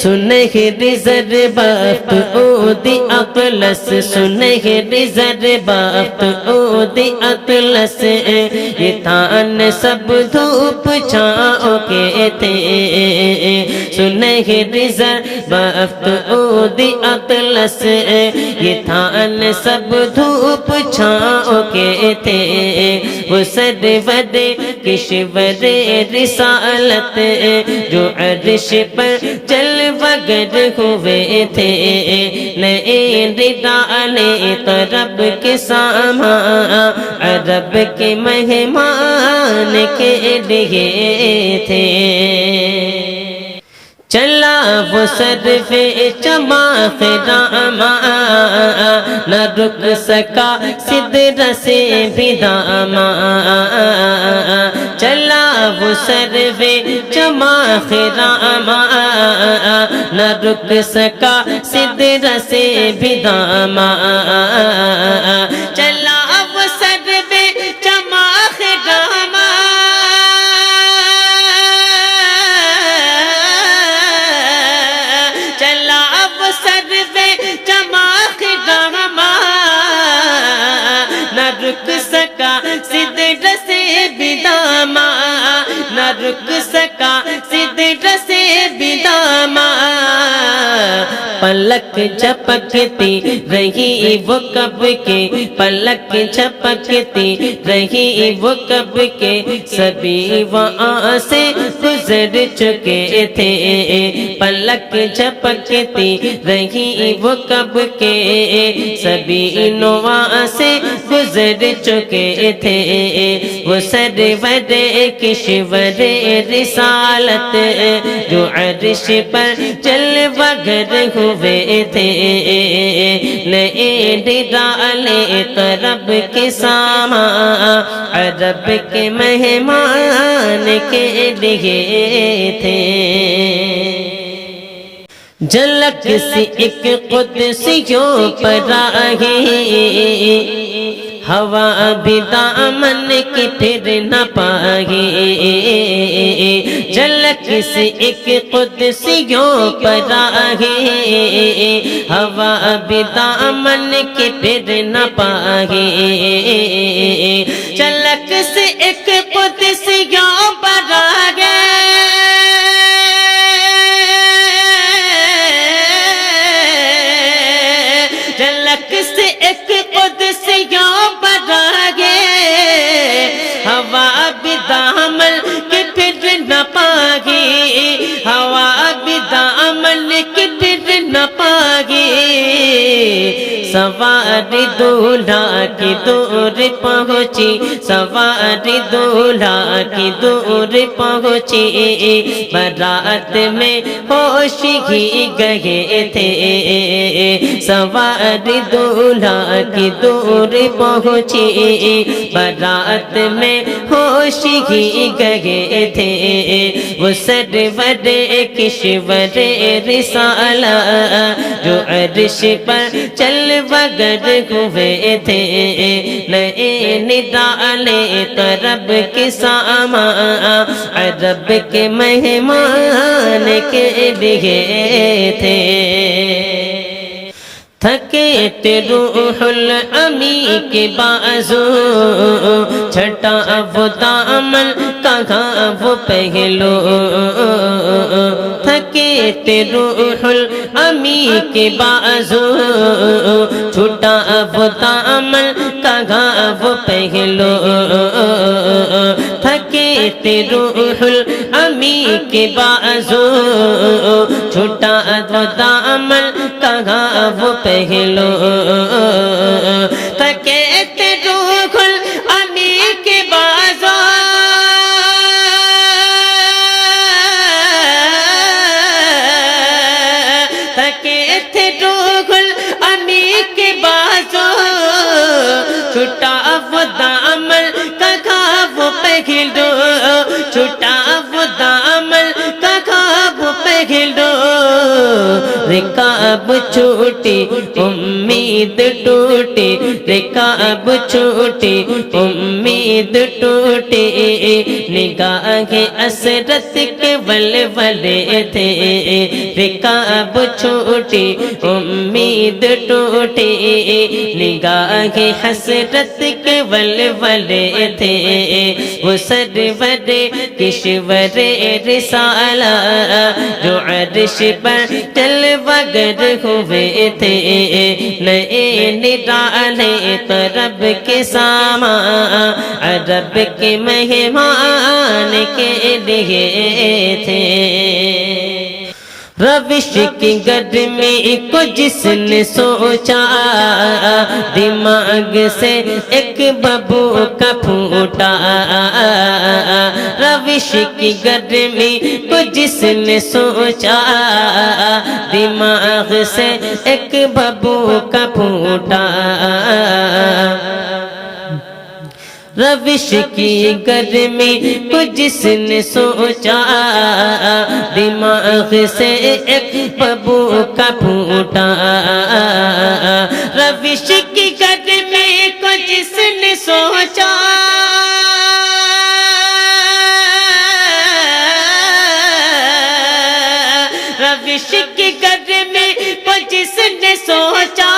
سنہری ضربات عودی اطلس، سنہری ضربات عودی اطلس، یہ تان سب دھوپ چھاؤں کے تھے، سنہری ضربات عودی اطلس، یہ تان سب دھوپ چھاؤں کے تھے، وہ سرور کشور رسالت جو عرش پر جلوہ گر ہوئے تھے، نئے نرالے طرب کے سامان عرب کے مہمان کے لیے تھے، چلا وہ صرف چماخ راما نہ رک سکا سدرہ سے بھی داما، چلا وہ صرف چماخ راما نہ رک سکا سدرہ سے بھی داما، چلا وہ صرف چماخ راما رک سکا سدرہ سے بھی داما، نہ رک سکا سدرہ سے بھی داما، پلک جھپکتی رہی وہ کب کے، پلک جھپکتی رہی وہ کب کے، سبھی وہاں سے گزر چکے تھے، پلک جھپکتی رہی وہ کب کے، سبھی وہاں سے گزر چکے تھے، وہ سرور کشور رسالت جو عرش پر جلوہ گر ہوئے تھے، نئے ڈالے طرب کے ساما، عرب کے مہمان کے لیے تھے، جھلک سی ایک قدسیوں پر آئی، ہوا بھی دامن کی پھر نہ پائی، جھلک سے ایک قدسیوں پر آئی، ہوا بھی دامن کی پھر نہ پائی، جھلک سے ایک قدسیوں پر آئی، جھلک سے ایک قدسیوں پر آگے، ہوا بھی دامن کے پھر نہ پاگی، ہوا بھی دامن کے پھر نہ پاگی، سواری دولہا کی دور پہنچی، سواری دولہا کی دور پہنچی، بارات میں ہوش ہی گئے تھے، سواری دولہا کی دور پہنچی، بارات میں ہوش ہی گئے تھے، وہ سرور کشور رسالہ جو عرش پر جلوہ گر ہوئے تھے، نئے ڈالے طرب کے ساما، عرب کے مہمان کے لیے تھے، تھکے تھے روح الامی کے بازو، چھٹا وہ دامن کہاں وہ پہلو، تھکے تھے روح الامی کے بازو، چھٹا وہ دامن کہاں وہ پہلو، تھکے تھے روح الامی کے بازو، چھٹا وہ دامن کہاں وہ پہلو، تھکے تھے روح الامی کے بازو، تھکے تھے روح الامی کے بازو، چھٹا وہ دامن کہاں وہ پہلو، چھٹا وہ دامن کہاں وہ پہلو، رکاب چھوٹی امید ٹوٹی، رکاب چھوٹی امید ٹوٹی، نگاہ اسرت کے ولولے تھے، رکاب چھوٹی امید ٹوٹی، نگاہ حسرت کے ولولے تھے، وہ سرور کشور رسالہ جو عرش پر جلوہ گر ہوئے تھے، نئے ڈالے طرب کے ساما، عرب کے مہمان کے لیے تھے، روش کی گرمی کو جس نے سوچا، دماغ سے ایک ببو کا پھوٹا، روش کی گرمی کو جس نے سوچا، دماغ سے ایک ببو کا پھوٹا، روش کی گرمی کو جس نے سوچا، دماغ سے ایک ببو کا پھوٹا، روش کی گرمی کو جس نے سوچا، روش کی گرمی کو جس نے سوچا،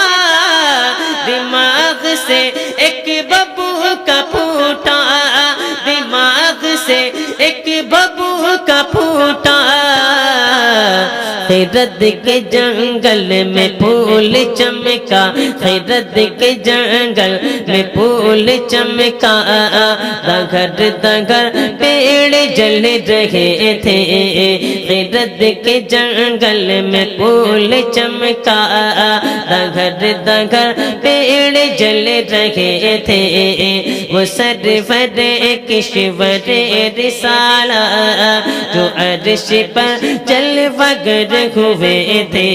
دماغ سے ایک ببو کا پھوٹا، دماغ سے ایک ببو کا پھوٹا، خیرت کے جنگل میں پھول چمکا، خیرت کے جنگل میں پھول چمکا، دگر دگر پیڑ جل رہے تھے، خیرت کے جنگل میں پھول چمکا، دگر دگر پیڑ جل رہے تھے، وہ سرور کشور رسالہ جو عرش پر جلوہ گر ہوئے تھے،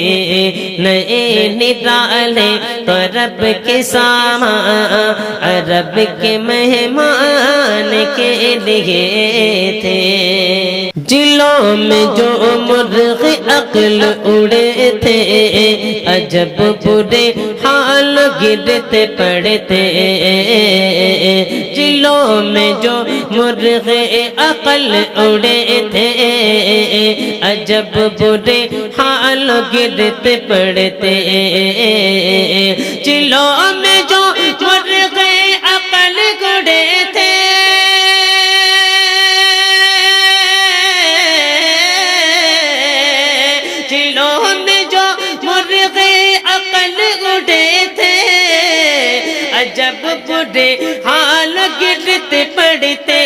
نئے نرالے تو رب کے سامان، رب کے مہمان کے لیے تھے، جلوں میں جو مرغ عقل اڑے تھے، عجب برے حال گرتے پڑتے، جلوں میں جو مرغ عقل اڑے تھے، عجب برے حال گرتے پڑتے، جلوں میں جو مرغ عقل اڑے تھے، جلوں میں جو مرغ عقل اڑے تھے، عجب برے حال گرتے پڑتے،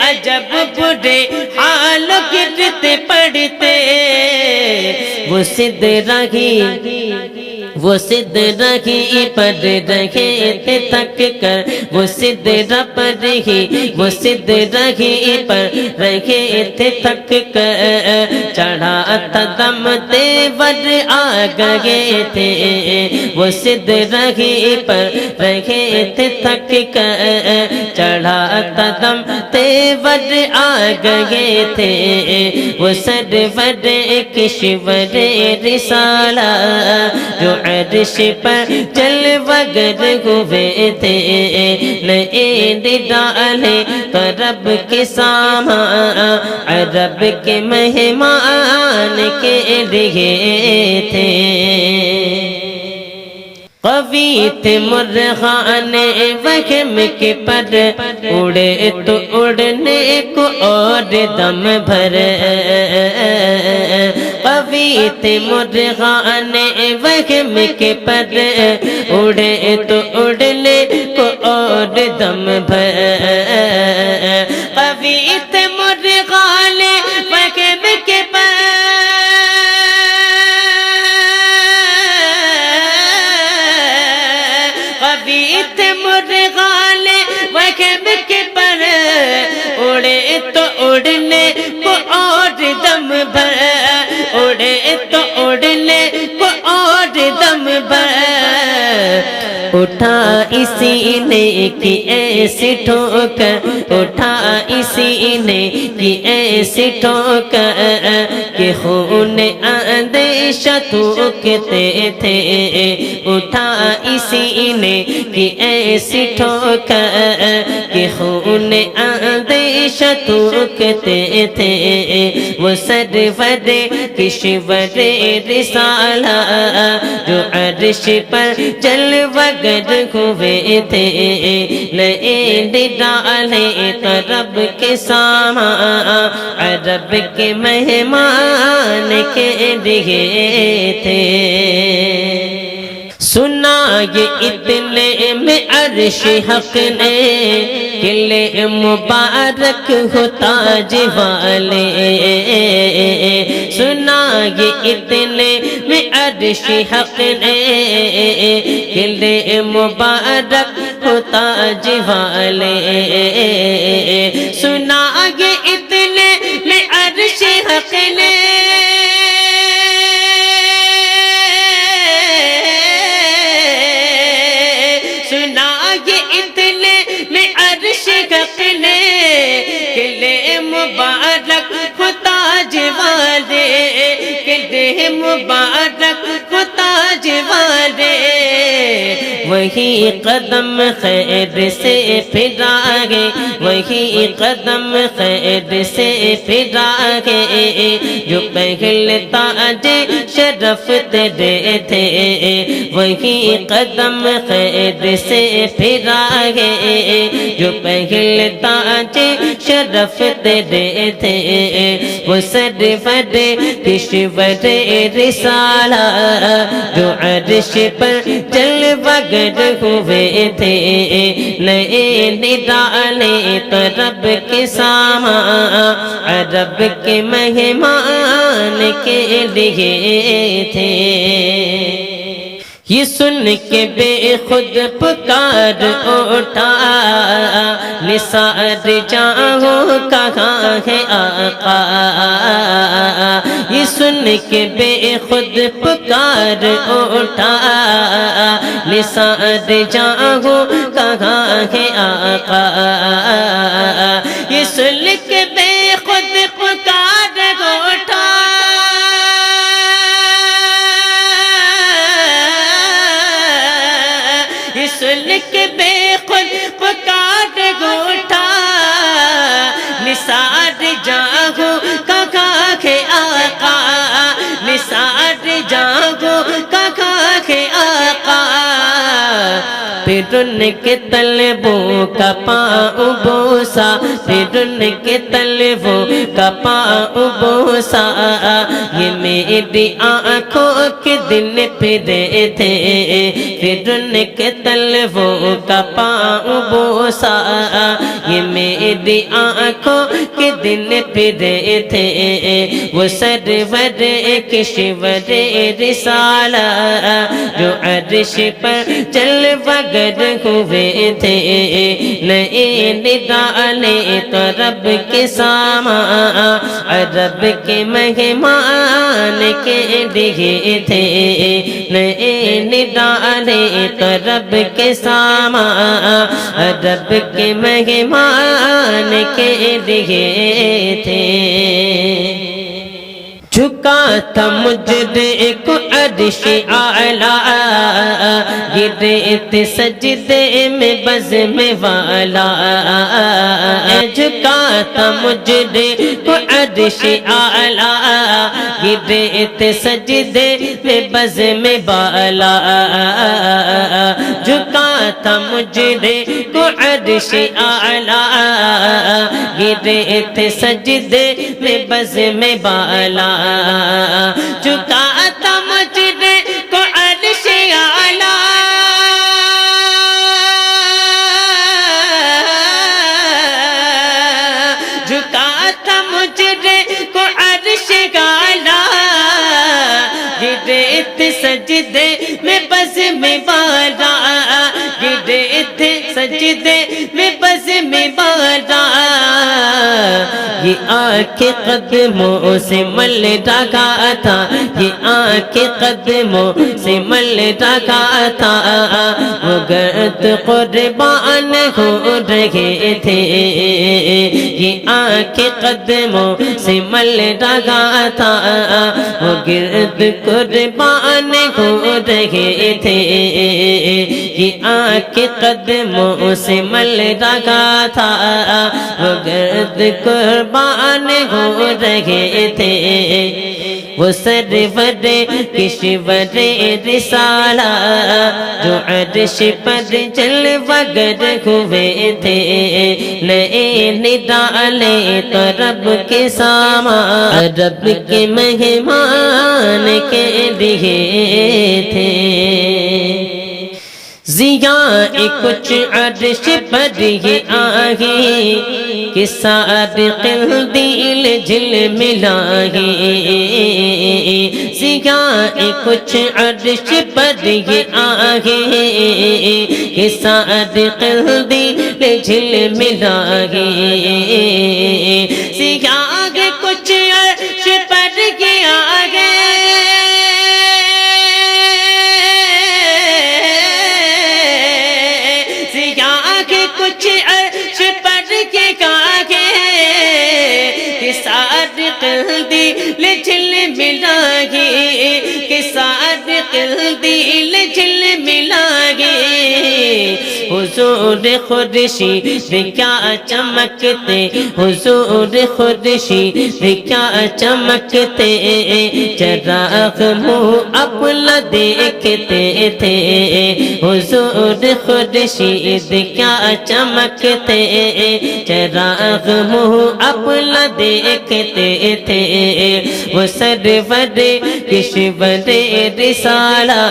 عجب برے حال گرتے پڑتے، وہ سدرہ پر رہے تھے تھک کر، وہ سدرہ پر ہی، وہ سدرہ پر رہے تھے تھک کر، چڑھا تھا دم تیور آ گئے تھے، وہ سدرہ پر رہے تھے تھک کر، چڑھا تھا دم تیور آ گئے تھے، وہ سرور کشور رسالہ جو عرش پر جلوہ گر ہوئے تھے، نئے نرالے تو رب کے سامان، رب کے مہمان کے لیے تھے، قوی تھے مرغان وہم کے پر، اڑے تو اڑنے کو اور دم بھر، قوی تھے مرغان وہم کے پر، اڑے تو اڑنے کو اور دم بھر، قوی تھے مرغان وہم کے پر، مرغان وہم کے پر، اڑے تو اڑنے کو اور دم بھر، اڑے تو اڑنے کو اور دم بھر، اٹھا اسی نے کی ایسی ٹھوکر، اٹھا اسی نے کی ایسی ٹھوکر کہ خون اندیشہ تھوکتے تھے، اٹھا اسی نے کی ایسی ٹھوکر کہ خون اندیشہ تھوکتے تھے، وہ سرور کشور رسالہ جو عرش پر جلوہ گر ہوئے تھے، نئے نرالے تو رب کے سامان، رب کے مہمان کے لیے تھے، سنا یہ اتنے میں عرش حق نے، قلعے مبارک ہو تاج والے، سنا یہ اتنے میں عرش حق نے، قلعے مبارک ہو تاج والے، سنا یہ اتنے میں عرش حق نے، سنا یہ اتنے میں عرش حق نے، قلعے مبارک ہو تاج والے، قلعے مبارک ہو تاج والے، وہی قدم خیر سے پھرا گے، وہی قدم خیر سے پھرا گے، جو پہلے تاج شرف تیرے تھے، وہی قدم خیر سے پھرائے جو پہلے تاج شرف تیرے تھے، وہ سرور کشور رسالہ جو عرش پر جلوہ گر ہوئے تھے، نئے نرالے تو رب کے سامان عرب کے مہمان کے لیے تھے۔ یہ سن کے بے خود پکار اٹھا نثار جاؤ کہاں ہے آقا، یہ سن کے بے خود پکار اٹھا نثار جاؤ کہاں ہے آقا، یہ سن کے بے خود پکار اٹھا سن کے بے خود پکار اٹھا نثار جاؤ کہاں ہے آقا، نثار جاؤ کہاں ہے آقا، پھر ان کے طلبوں کا پاؤں بوسا، پھر ان کے طلبوں کا پاؤں بوسا، یہ میری آنکھوں کے دن پھرے تھے، پھر ان کے طلبوں کا پاؤں بوسا، یہ میری آنکھوں کے دن پھرے تھے، وہ سرور کشور رسالہ جو عرش پر جلوہ گر ہوئے تھے، نئے نرالے تو رب کے سامان عرب کے مہمان کے لیے تھے، نئے نرالے تو رب کے سامان عرب کے مہمان کے لیے تھے۔ جھکا تھا مجھے کو عرش اعلیٰ، گرے تھے سجدے میں بزم والا، جھکا تھا مجھے کو عرش اعلیٰ، گرے تھے سجدے میں بزم والا، جھکا تھا مجھے کو عرش اعلیٰ، گرے تھے سجدے میں بزم والا، جھکا تھا مجھے کو عرش اعلیٰ، جھکا تھا مجھے کو عرش اعلیٰ، گرے تھے سجدے میں بزم والا، گرے تھے سجدے میں بزم والا، یہ آنکھیں قدموں سے مل رکھا تھا، یہ آنکھیں قدموں سے مل رکھا تھا، وہ گرد قربان ہو رہے تھے، یہ آنکھیں قدموں سے مل رکھا تھا، وہ گرد قربان ہو رہے تھے، یہ آنکھیں قدموں سے مل رکھا تھا، وہ گرد قربان ہو رہے تھے، وہ سرور کشور رسالہ جو عرش پر جلوہ گر ہوئے تھے، نئے نرالے تو رب کے سامان رب کے مہمان کے لیے تھے، ضیاء کچھ عرش پر یہ آگے کہ صادق دل جھلملائے، ضیاء کچھ عرش پر یہ آگے کہ صادق دل جھلملائے، ضیاء کچھ عرش پر یہ آگے کچھ عرش پر کے کاگے کہ صادق دل جھلملائے، کہ صادق دل جھلملائے، حضور خورشید کیا چمکتے، حضور خورشید کیا چمکتے، چراغ منہ اپنا دیکھتے تھے، حضور خورشید کیا چمکتے، چراغ منہ اپنا دیکھتے تھے، وہ سرور کشور رسالہ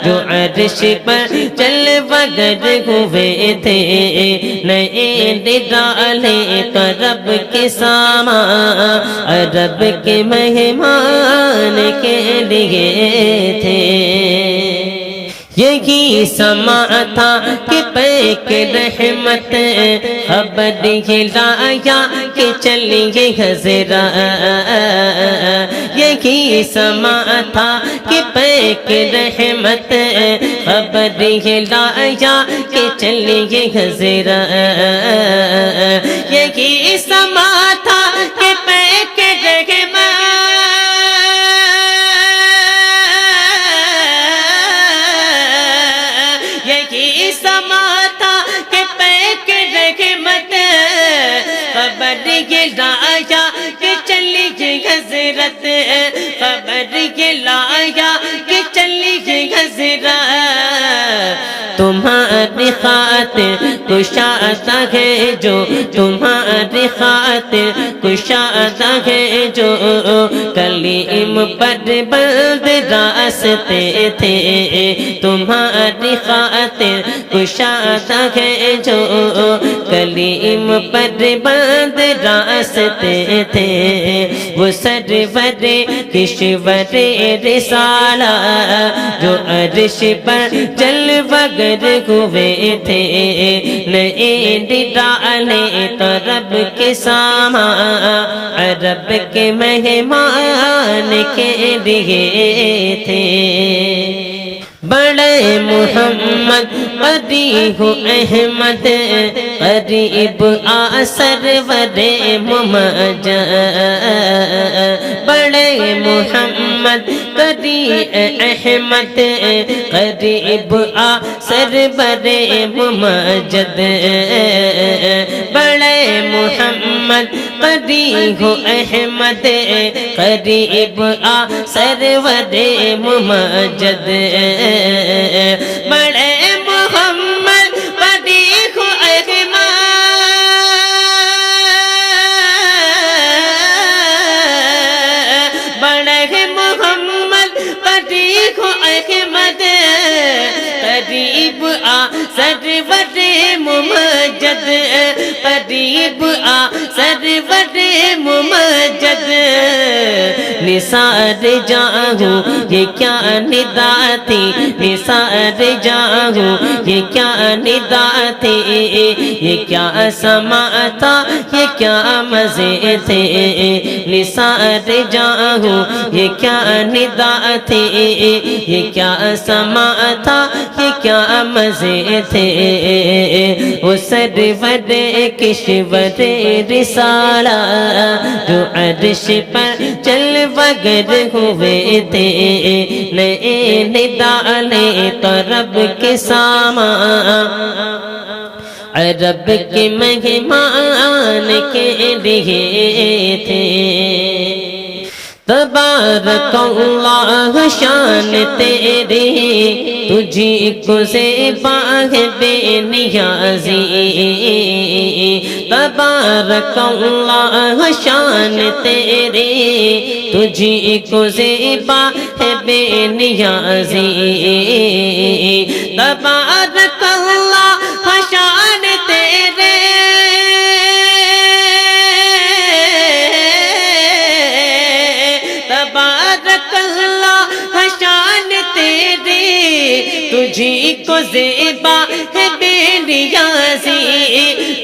جو عرش پر جلوہ گر ہوئے تھے، نئے نرالے تو رب کے سامان رب کے مہمان کے لیے تھے۔ یہی سما تھا کہ پیک رحمت خبر یہ لایا کہ چلیے حضرا، یہی سما تھا کہ پیک رحمت خبر یہ لایا کہ چلیے حضرا، یہی سما تھا کہ پیک رحمت سما تھا کہ پیک رحمت خبر یہ لایا کہ چلیے حضرت، خبر یہ لایا کہ چلیے حضرت، تمہاری خاطر کشادہ ہے جو، تمہاری خاطر کشادہ ہے جو، کلیم پر بند راستے تھے، تمہاری خاطر کشادہ ہے جو، کلیم پر بند راستے تھے، وہ سرور کشور رسالہ جو عرش پر جلوہ گر ہوئے تھے، نئے نرالے تو رب کے سامان رب کے مہمان کے لیے تھے۔ بڑے محمد قریب احمد قریب آ سرور ممجد، بڑے محمد قریب احمد قریب آ سرور ممجد، بڑے محمد قریب احمد قریب آ سرور ممجد، بڑے محمد قریب احمد بڑے محمد قریب احمد قریب آ سرور ممجد، قریب آ سرور ممجد، نثار جاؤں یہ کیا ندا تھی، نثار جاؤں یہ کیا ندا تھی، یہ کیا سما تھا یہ کیا مزے تھے، نثار جاؤں یہ کیا ندا تھی، یہ کیا سما تھا یہ کیا مزے تھے، وہ سرور کشور رسالہ جو عرش پر جلوہ گر ہوئے تھے، نئے نرالے تو رب کے سامان رب کے مہمان کے لیے تھے۔ تبارک اللہ شان تیری تجھی کو زیبا ہے بے نیازی، تبارک اللہ شان تیری تجھی کو زیبا ہے بے نیازی، تبارک اللہ شان تیرے تبارک اللہ شان تیری تجھی کو زیبا ہے بے نیازی،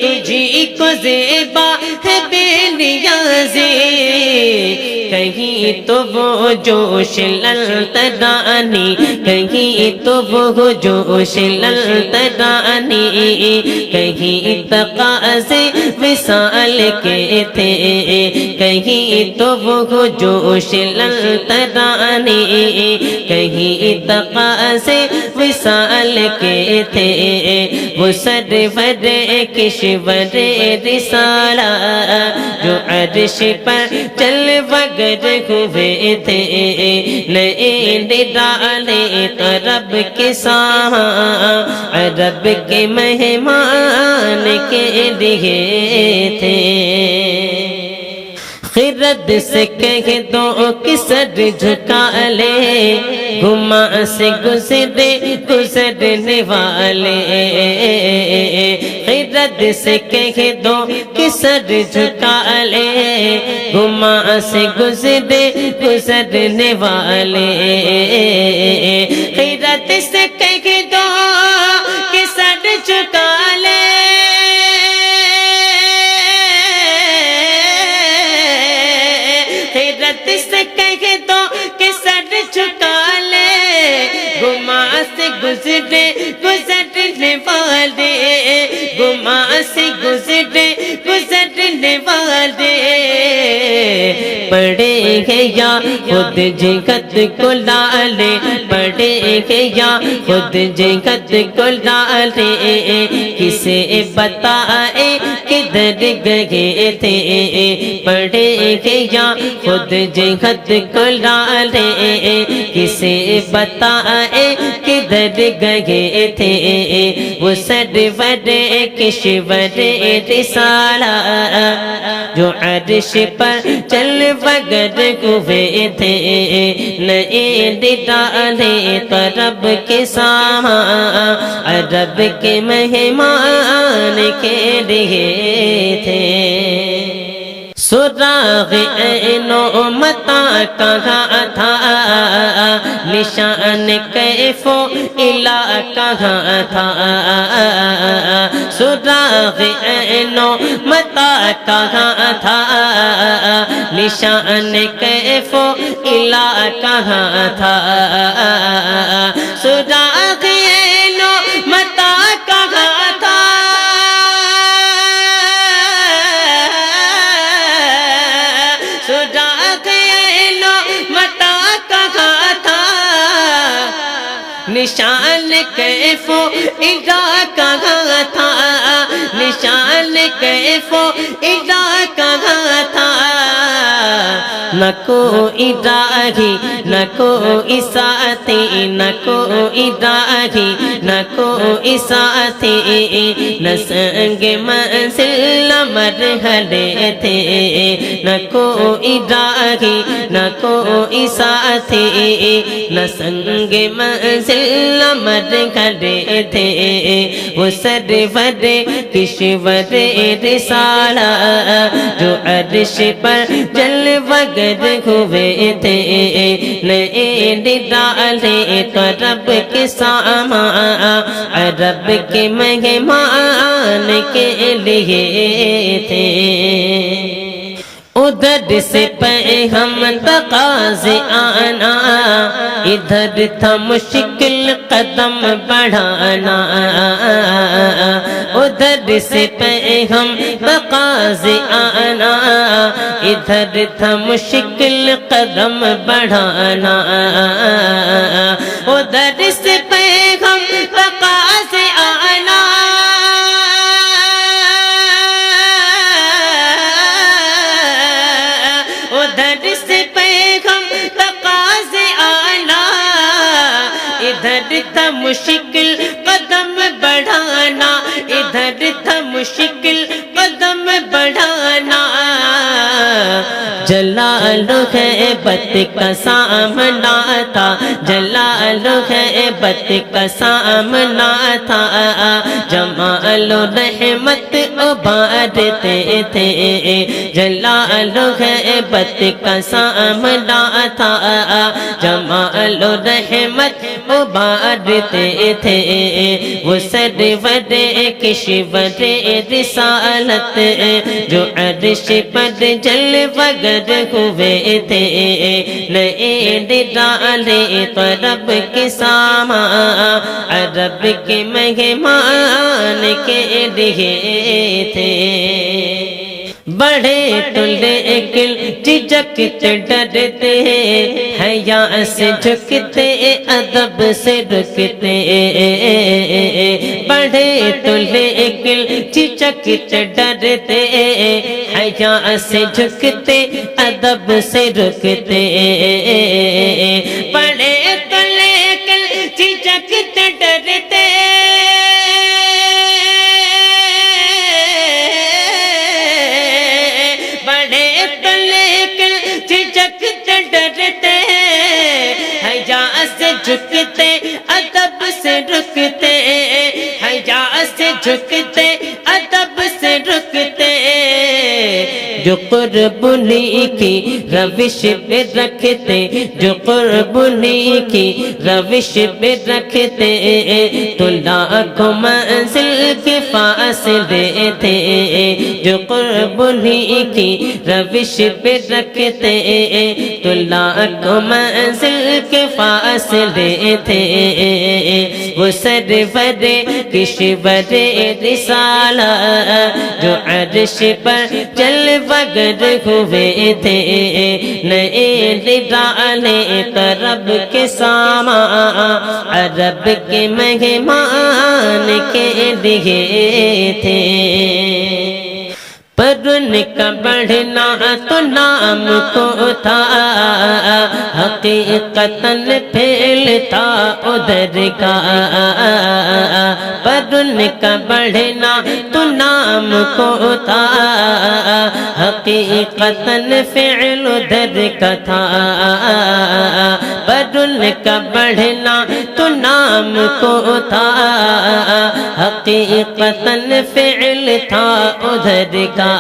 تجھی کو زیبا ہے بے نیازی، کہیں تو وہ جوش للترانی، کہیں تو وہ جوش للترانی، کہیں تقاضے وصال کے تھے، کہیں تو وہ جوش للترانی، کہیں تقاضے وصال کے تھے، وہ سرور کشور رسالہ جو عرش پر چل وگر ہوئے تھے، نئے ڈالے تو رب کے سامنے رب کے مہمان کے لیے تھے۔ خرد سے کہہ دو کہ سر جھکا لے، گما سے گزرنے والے، خرد سے کہہ دو کہ سر جھکا لے، گما سے گزرنے والے، خرد سے کہہ دو کہ سر جھکا لے، سے کہہ دو کہ سر جھکا لے، گما سے گزرنے والے، گما سے گزرنے والے، پڑے گے یا خود جگت کو لالے، پڑے گے یا خود جگت کو لالے، کسے بتائے کدھر گئے تھے، پڑے گے یا خود جگت کو لالے، کسے بتائے کدھر گئے تھے، وہ سرور کشور رسالہ جو عرش پر چل وگر ہوئے تھے، نئے ڈالے تو رب کے سامنے رب کے مہمان کے لیے تھے۔ سراغ عین و متا کہاں تھا، نشان کیف و الا کہاں تھا، سراغ عین و متا کہاں تھا، نشان کیف و الا کہاں تھا، سراغ عین و متا کہاں تھا، سراغ عین و متا کہاں تھا، نشان کیف و الا کہاں تھا، نشان کیف و الا کہاں تھا، نہ کوئی راہی نہ کوئی ساتھی، نہ کوئی راہی نہ کوئی ساتھی، نہ سنگ منزل نہ مرحلے تھے، نہ کوئی راہی نہ کوئی ساتھی، نہ سنگ منزل نہ مرحلے تھے، وہ سرور کشور رسالہ جو عرش پر جل وگر ہوئے تھے، نئے ڈالے تو رب کے سامنے رب کے مہمان کے لیے تھے۔ ادھر سے پیغام تقاضے آنا، ادھر تھا مشکل قدم بڑھانا، ادھر سے پیغام تقاضے آنا، ادھر تھا مشکل قدم بڑھانا، ادھر سے پیغام تقاضے آنا، ادھر سے پیغام تقاضے آنا، ادھر تھا مشکل قدم بڑھانا، ادھر تھا مشکل قدم بڑھانا، جلال و ہیبت کا سامنا تھا، جلال و ہیبت کا سامنا تھا، جمال و رحمت ابھارتے تھے، جلال و ہیبت کا سامنا تھا، جمال و رحمت ابھارتے تھے، وہ سرور کشور رسالت جو عرش پر جلوہ گر ہوئے تھے، نئے ڈالے طرب کے ساما عرب کے مہمان کے لیے تھے، بڑے تو لیکن جھجکتے ڈرتے، حیا سے جھکتے ادب سے رکتے، بڑے تو لیکن جھجکتے ڈرتے، حیا سے جھکتے ادب سے رکتے، بڑے تو لیکن جھجکتے ڈرتے، جھکتے ادب سے رکتے، حیا سے جھکتے ادب سے رکتے، جو قربانی کی روش پہ رکھتے، جو قربانی کی روش پہ رکھتے، تو لاکھوں منزل کے فاصلے تھے، جو قربانی کی روش پہ رکھتے، تو لاکھوں منزل کے فاصلے تھے، وہ سرور کشور رسالہ جو عرش پر جلوہ گر ہوئے تھے، نئے ڈالے طرب کے ساما عرب کے مہمان کے لیے تھے، پر ان کا بڑھنا تو نام کو تھا، حقیقتاً پھیلتا ادھر کا، پر ان کا بڑھنا تو نام کو تھا، حقیقتاً فعل ادھر کا تھا، پر ان کا بڑھنا تو نام کو تھا، حقیقتاً فعل تھا ادھر کا،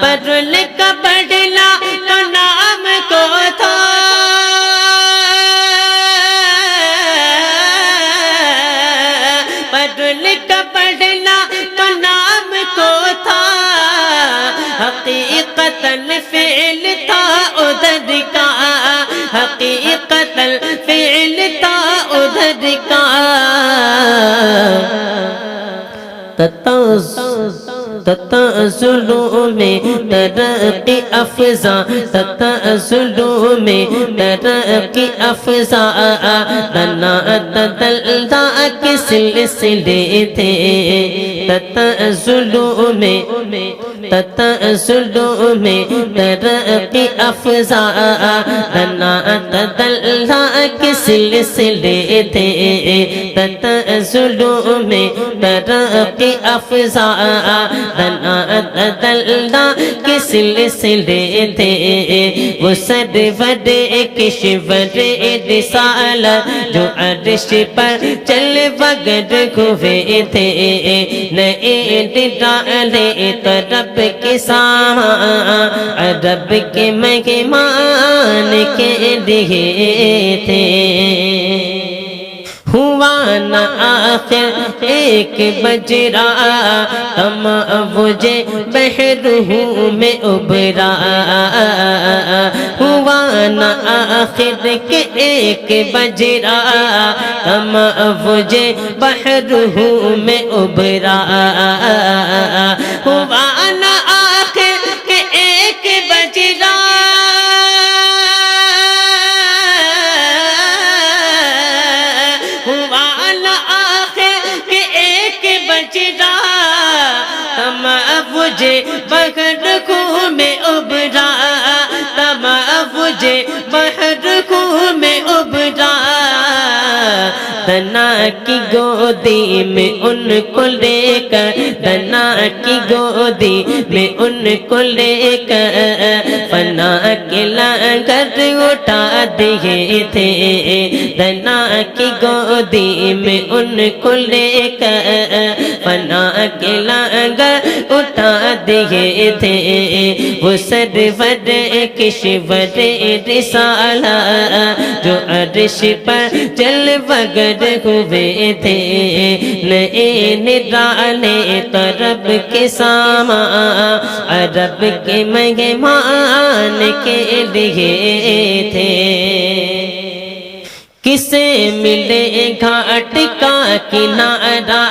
پر ان کا بڑھنا تو نام کو تھا، پر ان کا بڑھنا تو نام کو تھا، حقیقتاً فعل تھا ادھر کا، حقیقتاً فعل تھا ادھر کا، تتزلوں میں ترقی افزا، تتزلوں میں ترقی افزا، دنا تدلدا کے سلسلے تھے، تتزلوں میں ترقی افزا، دنا تدلدا کے سلسلے تھے، تتزلوں میں ترقی افزا، دنا تدلدا کے سلسلے تھے، وہ سرور کشور رسالہ جو عرش پر جلوہ گر ہوئے تھے، نئے ڈالے طرب کے ساما عرب کے مہمان کے لیے تھے، ہوا نہ آخر ایک بجرا، تموجے بحر میں ابھرا، ہوا نہ آخر کے ایک بجرا، تموجے بحر میں ابھرا، ہوا نہ آخر کے ایک بجرا، تموجے بحر میں ابھرا، تموجے بحر میں ابھرا، دنا کی گودی میں ان کو لے کر، دنا کی گودی میں ان کو لے کر فنا کے لنگر اٹھا دیے تھے، دنا کی گودی میں ان کو لے کر فنا کے لنگر اٹھا دیے تھے، وہ سرور کشور رسالہ جو عرش پر جلوگر ہوئے تھے، نئے نرالے طرب کے ساما عرب کے مہمان کے لیے تھے۔ کسے ملے گھاٹ کا کنارہ،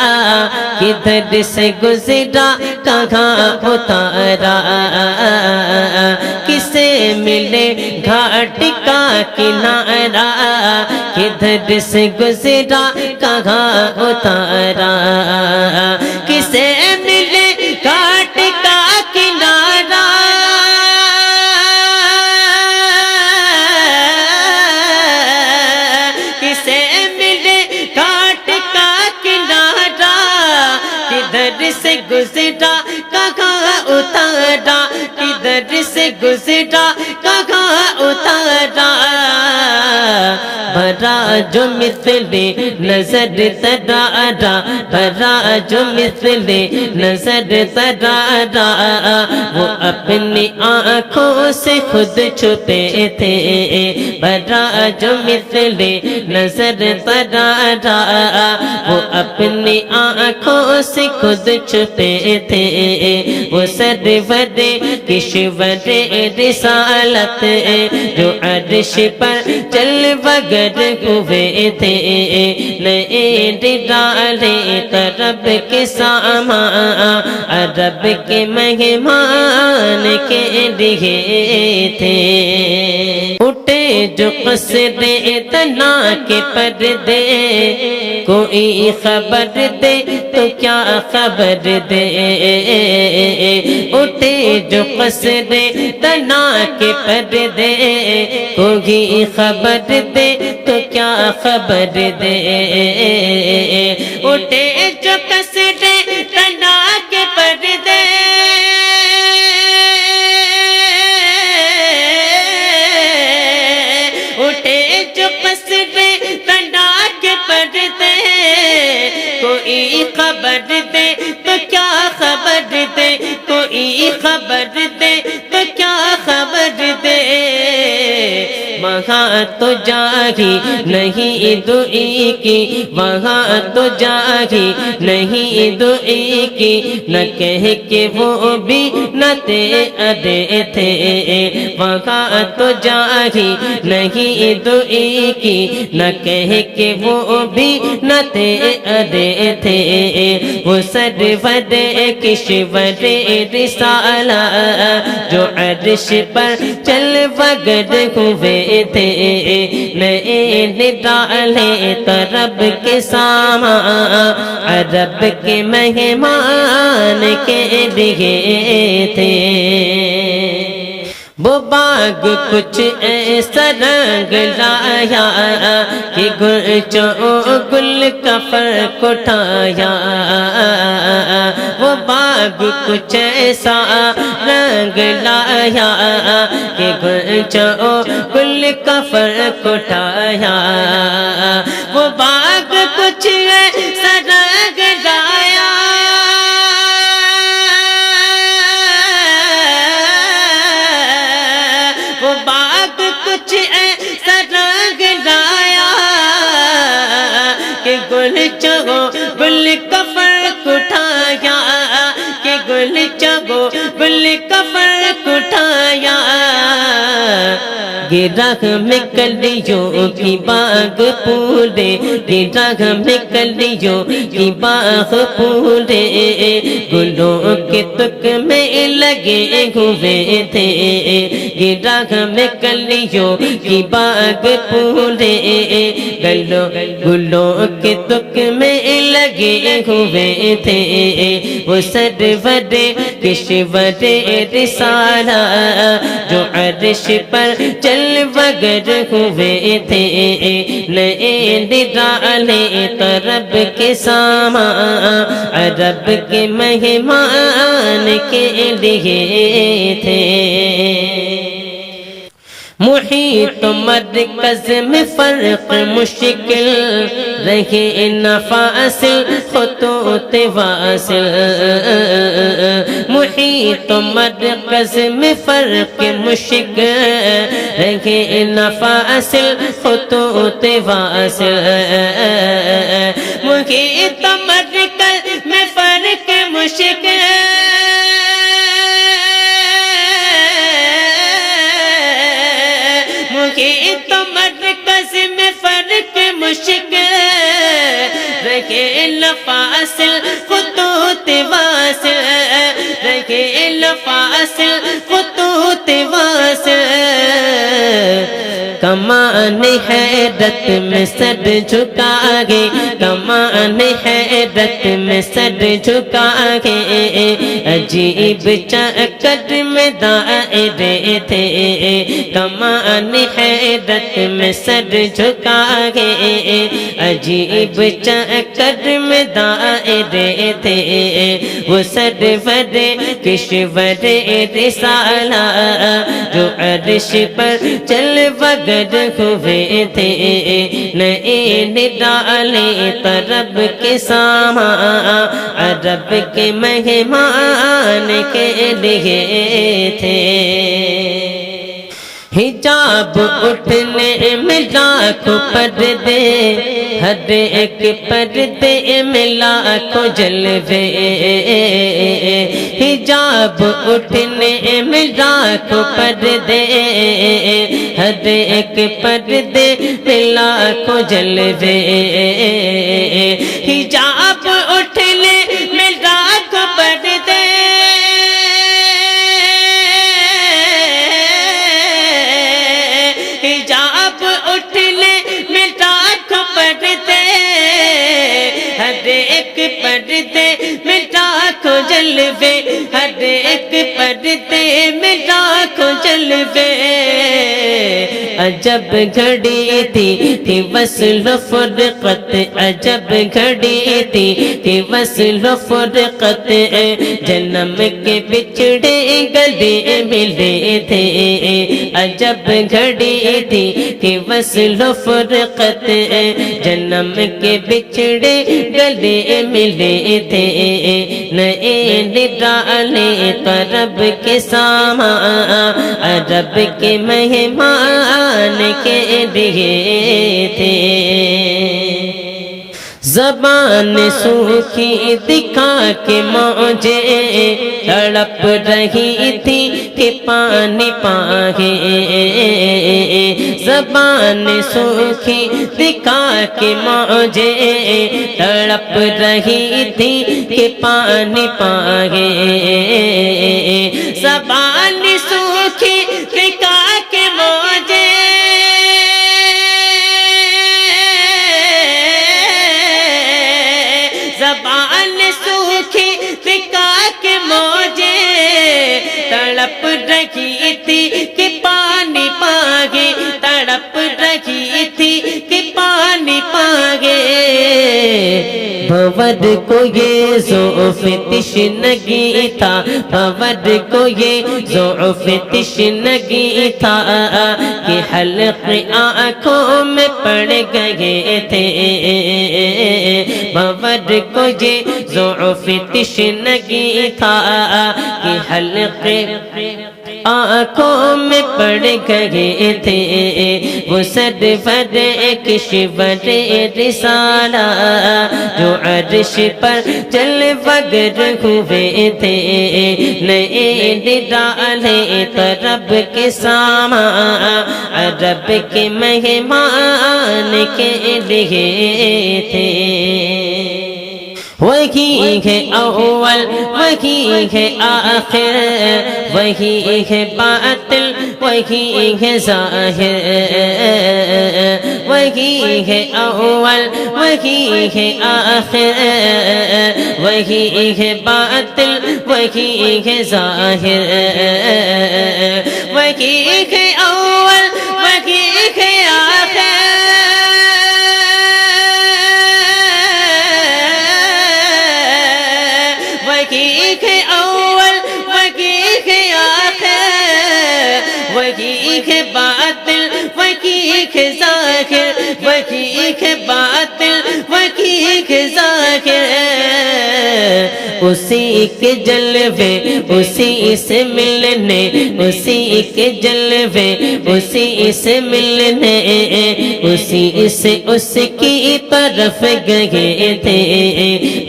کدھر سے گزرا کہاں اتارا، کسے ملے گھاٹ کا کنارہ، کدھر سے گزرا کہاں اتارا، کسے ملے گھاٹ کا کنارہ، کسے ملے گھاٹ کا کنارہ، کدھر سے گزرا کہاں اتارا، کدھر سے گزرا کہاں اتارا، بھرا جو مثل نظر ترارا، بھرا جو مثل نظر ترارا، وہ اپنی آنکھوں سے خود چھپے تھے، بھرا جو مثل نظر ترارا، وہ اپنی آنکھوں سے خود چھپے تھے، وہ سرور کشور رسالت جو عرش پر جلوگر ہوئے تھے، نئے نرالے طرب کے ساما عرب کے مہمان کے لیے تھے، اٹھے جو قصر دنا کے پردے، کوئی خبر دے تو کیا خبر دے، اٹھے جو قصر دنا کے پردے، کوئی خبر دے تو کیا خبر دے، اٹھے جو قصر دنا کے پردے، اٹھے جو قصر دنا کے پردے، کوئی خبر دے تو کیا خبر دے، کوئی خبر دے تو کیا خبر دے، وہاں تو جاہی نہیں دعی کی، وہاں تو جاہی نہیں دعی کی، نہ کہہ کے وہ بھی نہ تیرے تھے، وہاں تو جاہی نہیں دعی کی، نہ کہہ کے وہ بھی نہ تیرے تھے، وہ سرور کشور رسالہ جو عرش پر جلوگر ہوئے تھے، نئے نرالے طرب کے ساما عرب کے مہمان کے لیے تھے، وہ باغ کچھ ایسا رنگ لایا کہ گلچوں گل کا فرق اٹھایا، وہ باغ کچھ ایسا رنگ لایا کہ گلچوں گل کا فرق اٹھایا، وہ باغ کچھ ایسا رنگ لایا، وہ باغ کچھ ایسا رنگ لایا کہ گلچوں گل کا فرق اٹھایا، کہ گلچوں گل کا فرق اٹھایا، گراہ میں کلیوں کی باغ پورے، گراہ میں کلیوں کی باغ پورے، گلوں کے تک میں لگے ہوئے تھے، گراہ میں کلیوں کی باغ پورے، گلوں کے تک میں لگے ہوئے تھے، وہ سرور کشور رسالہ جو عرش پر جلوہ وگر ہوئے تھے نئے نرالے طرب کے سامان عرب کے مہمان کے لیے تھے محیط مرکز میں فرق مشکل رہے نہ فاصل خطوط واصل محیط مرکز میں فرق مشکل رہے نہ فاصل خطوط واصل محیط مرکز میں فرق مشکل محیط مرکز میں فرق مشکل رہے لفاصل خطوط واصل رہے لفاصل خطوط واصل کمان حیرت میں سر جھکا گے کمان حیرت میں سر جھکا گے عجیب چکر میں دائرے تھے کمان حیرت میں سر جھکا گے عجیب چکر میں دائرے تھے وہ سرور کشور رسالہ جو عرش پر چل وگر ہوئے تھے نئے نرالے طرب کے سامان عرب کے مہمان کے لیے تھے حجاب اٹھنے میں لاکھوں پردے ہر ایک پردے میں لاکھوں جلوے حجاب اٹھنے میں لاکھوں پردے ہر ایک پردے میں لاکھوں جلوے حجاب اٹھنے میں لاکھوں پردے حجاب اٹھنے میں لاکھوں پردے ہر ایک پردے میں لاکھوں جلوے ہر ایک پردے میں لاکھوں جلوے عجب گھڑی تھی وصل و فرقت عجب گھڑی تھی وصل و فرقت جنم کے بچھڑے گلے ملے تھے عجب گھڑی تھی وصل و فرقت جنم کے بچھڑے گلے ملے تھے نئے نرالے طرب کے سامان عرب کے مہمان کے لیے تھے زبان سوکھی دکھا کے موجیں تڑپ رہی تھی کہ پانی پاگے زبان سوکھی دکھا کے موجیں تڑپ رہی تھی کہ پانی پاگے زبان سوکھی دکھا کے موجیں زبان سوکھی دکھا کے موجیں تڑپ رہی تھی کہ پانی پاگے تڑپ رہی تھی کہ پانی پاگے بھور کو یہ ضعف تشنگی تھا بھور کو یہ ضعف تشنگی تھا کہ حلق آنکھوں میں پڑ گئے تھے بھور کو یہ ضعف تشنگی تھا کہ حلق آنکھوں میں پڑ گئے تھے وہ سرور کشور رسالہ جو عرش پر چل وگر ہوئے تھے نئے نرالے طرب کے سامان عرب کے مہمان کے لیے تھے وہی ہے اول وہی ہے آخر وہی ہے باطل وہی ہے ظاہر وہی ہے اول وہی ہے آخر وہی ہے باطل وہی ہے ظاہر وہی ہے اول وہی ہے آخر، وہی ہے اول، وہی ہے آخر، وہی ہے باطل، وہی ہے ظاہر، وہی ہے باطل، وہی ہے ظاہر، اسی کے جلوے اسی سے ملنے، اسی کے جلوے اسی سے ملنے، اسی سے اس کی طرف گئے تھے،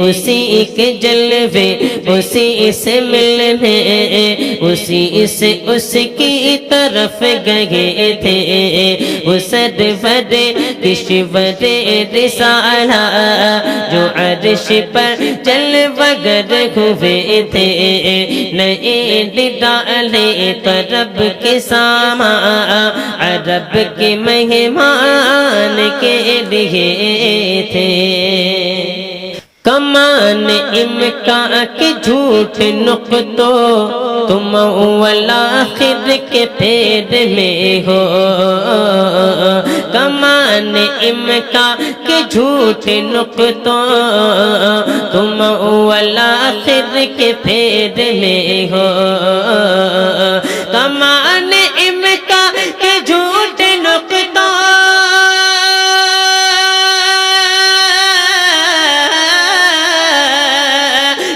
اسی کے جلوے اسی سے ملنے، اسی سے اس کی طرف گئے تھے، وہ سرور کشور رسالہ جو عرش پر جلوگر ہوئے تھے، نئے ڈالے طرب کے ساما عرب کے مہمان کے لیے تھے، کمان امکان کے جھوٹ نقطوں تم اول آخر کے پیر میں ہو، کمان امکان کے جھوٹ نقطوں تم اول آخر کے پیر میں ہو، کمان امکان کے جھوٹ نقطوں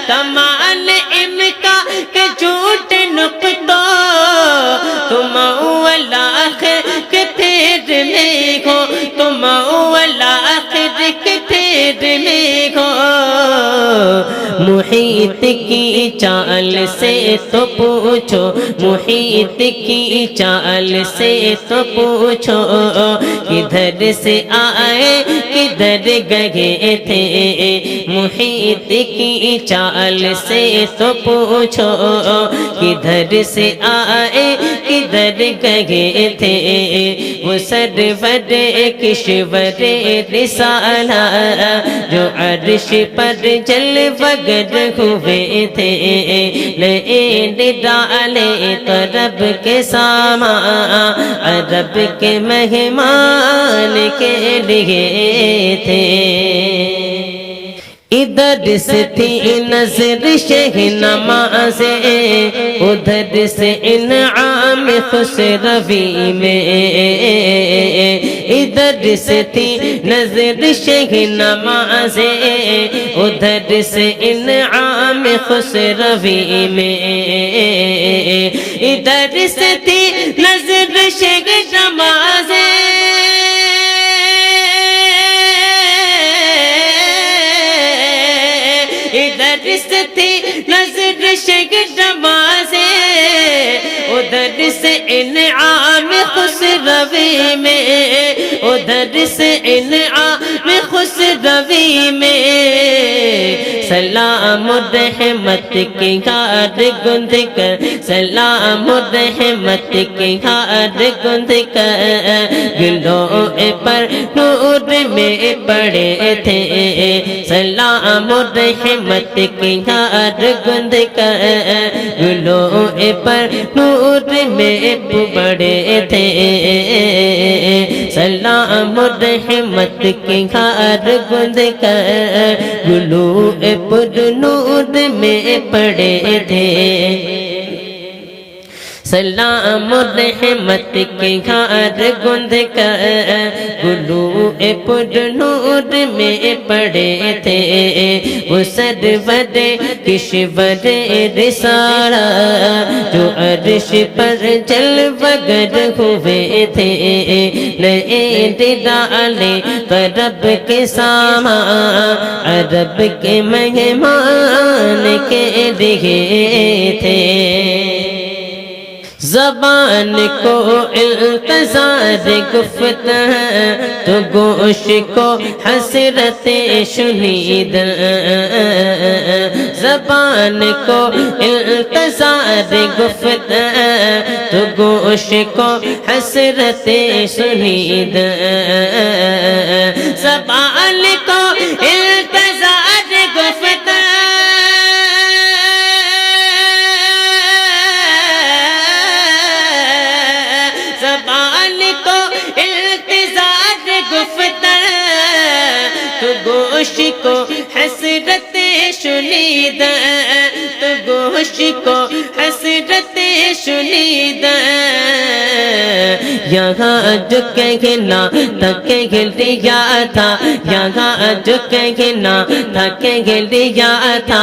کمال امکا کے جھوٹ نقطوں تم اول آخر کے پیر میں ہو، تم اول آخر کے پیر میں ہو، محیط کی چال سے تو پوچھو، محیط کی چال سے تو پوچھو، کدھر سے آئے کدھر گئے تھے، محیط کی چال سے تو پوچھو، کدھر سے آئے کدھر گئے تھے، وہ سرور کشور رسالہ جو عرش پر جلوگر ہوئے تھے، نئے ڈالے طرب کے ساما عرب کے مہمان کے لیے تھے، ادھر سے تھی نظر شہ نمازیں، ادھر سے انعام خسروی میں، ادھر سے تھی نظر شہ نمازیں، ادھر سے انعام خسروی میں، ادھر سے تھی نظر شہ نمازیں، ادھر سے تھی نظر شگ نمازیں، ادھر سے انعام خسروی میں، ادھر سے انعام خسروی میں، سلام الرحمت کے ہار گند کر، سلام الرحمت کے ہار گند کر، گلوں پر نور میں پڑے تھے، سلام الرحمت کے ہار گند کر، گلوں پر نور میں پڑے تھے، سلام الرحمت کے ہار گند کر، گلوں پر نور میں پڑے تھے، سلام الرحمت کے ہار گند کر، گلوں پر نور میں پڑے تھے، وہ سرور کشور رسالہ جو عرش پر جلوگر ہوئے تھے، نئے ڈالے طرب کے ساما عرب کے مہمان کے لیے تھے، زبان کو انتظار گفت تو گوش کو حسرت شنید، زبان کو انتظار گفت تو گوش کو حسرت شنید، زبان کو انتظار گفت زبان کو شنید تو گوش کو حسرت شنید یہاں جو کہنا تھا کہہ لیا تھا یہاں جو کہنا تھا کہہ لیا تھا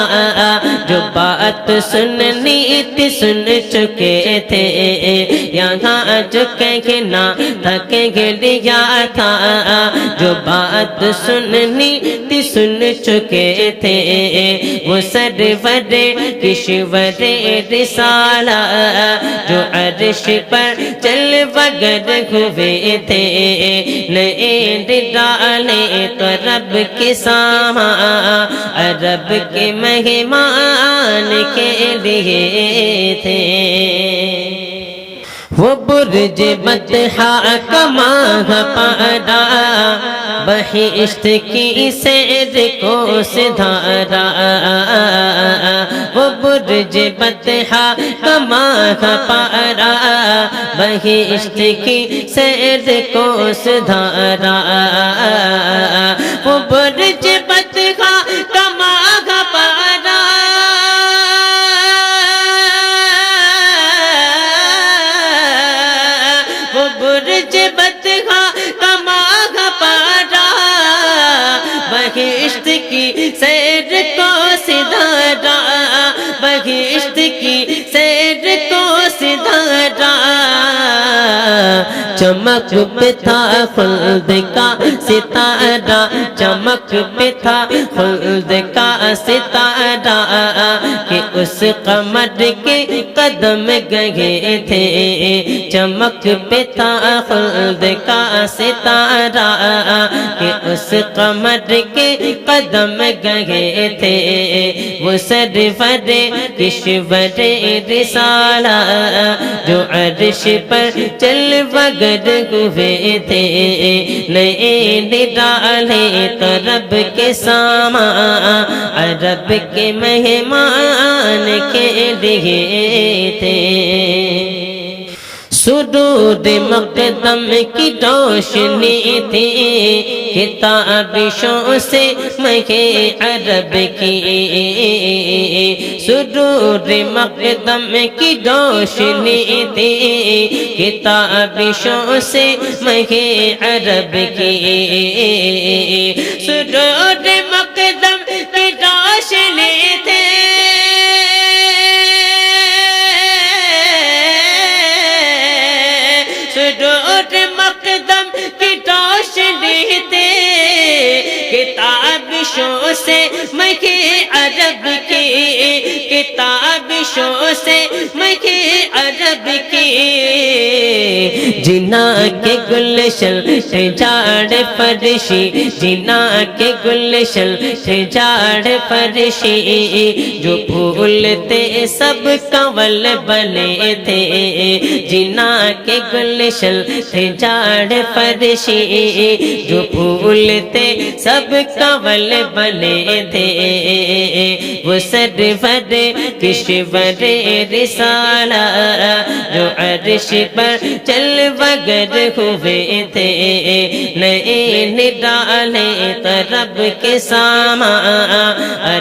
جو بات سننی تھی سن چکے تھے یہاں جو کہنا تھا کہہ لیا تھا جو بات سننی تھی سن چکے تھے وہ سرور کشور رسالہ جو عرش پر چل وگر ہوئے تھے نئے ڈالے تو رب کے ساما رب کے مہمان کے لیے تھے وہ برج بطحا کا ماہ پارا بہشت کی سیر کو سدھارا وہ برج بطحا کا ماہ پارا بہشت کی سیر کو سدھارا وہ برج بطحا کا ماہ پارا وہ برج بطحا کا ماہ پارا بہشت کی سیر کو سدھارا بہشت کی سیر کو سدھارا چمک پہ تھا خلد کا ستارہ چمک پہ تھا خلد کا ستارہ کہ اس قمر کے قدم گئے تھے چمک پہ تھا خلد کا ستارہ کہ اس قمر کے قدم گئے تھے وہ سرور کشور رسالہ جو عرش پر چل وگر ہوئے تھے نئے ڈالے تو رب کے ساما رب کے مہمان کے لیے تھے سرود مقدم کی روشنی تھی کتابشوں سے مہے عرب کی سرود مقدم کی روشنی تھی کتابشوں سے مہے عرب کی سرود مقدم کی روشنی تھی سرود مقدم کی روشنی تھی کتابشوں سے مہے عرب کی کتابشوں سے مہے عرب کی جنا کے گلشن سے جھاڑ فرشی جنا کے گلشن سے جھاڑ فرشی جو پھولتے سب کنول بنے تھے جنا کے گلشن سے جھاڑ فرشی جو پھولتے سب کنول بنے تھے وہ سرور کشور رسالہ جو عرش پر چل وگر ہوئے تھے نئے ڈالے تو رب کے ساما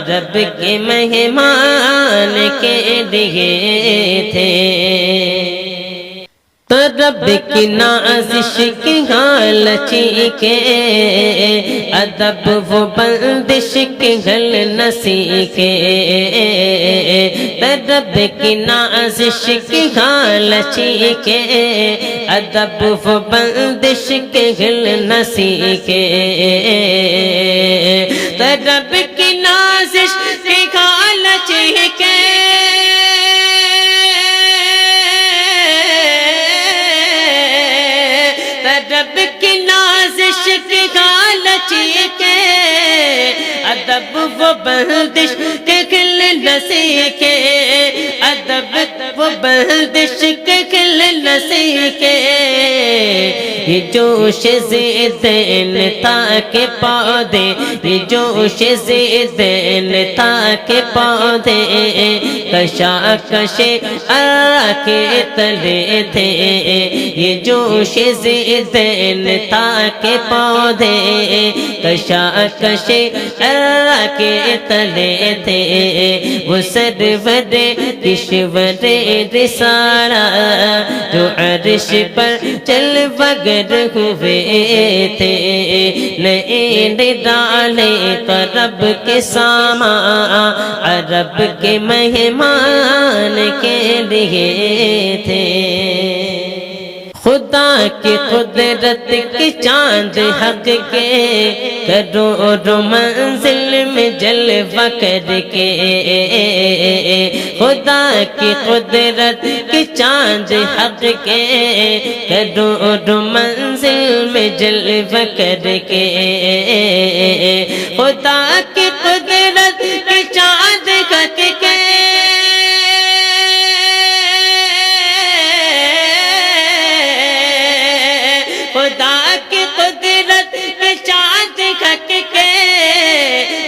رب کے مہمان کے لیے تھے تو رب کی نازش کی غالچی کے ادب وہ بندش کی گل نسی کے تو رب کی نازش کی غالچی کے ادب وہ بندش کی گل نسی کے تو رب کی نازش کی غالچی کے رب کی نازش کی غالچی کے ادب وہ بندش کے گل نسی کے ادب وہ بندش کے گل نسی کے یہ جوش زیدین تھا کہ پودے، یہ جوش زیدین تھا کہ پودے کشاکش کے تلے تھے، یہ جوش زیدین تھا کہ پودے کشاکش کے تلے تھے، وہ سرور کشور رسالہ جو عرش پر چل وگر ہوئے تھے، نئے ڈالے رب کے سامان عرب کے مہمان کے لیے تھے۔ خدا کی قدرت کی چاند حق کے کروڑوں منزل میں جلوہ کر کے، خدا کی قدرت کی چاند حق کے کروڑوں منزل میں جلوہ کر کے، خدا کی قدرت کی چاند حق کے خدا کی قدرت کے چاند حق کے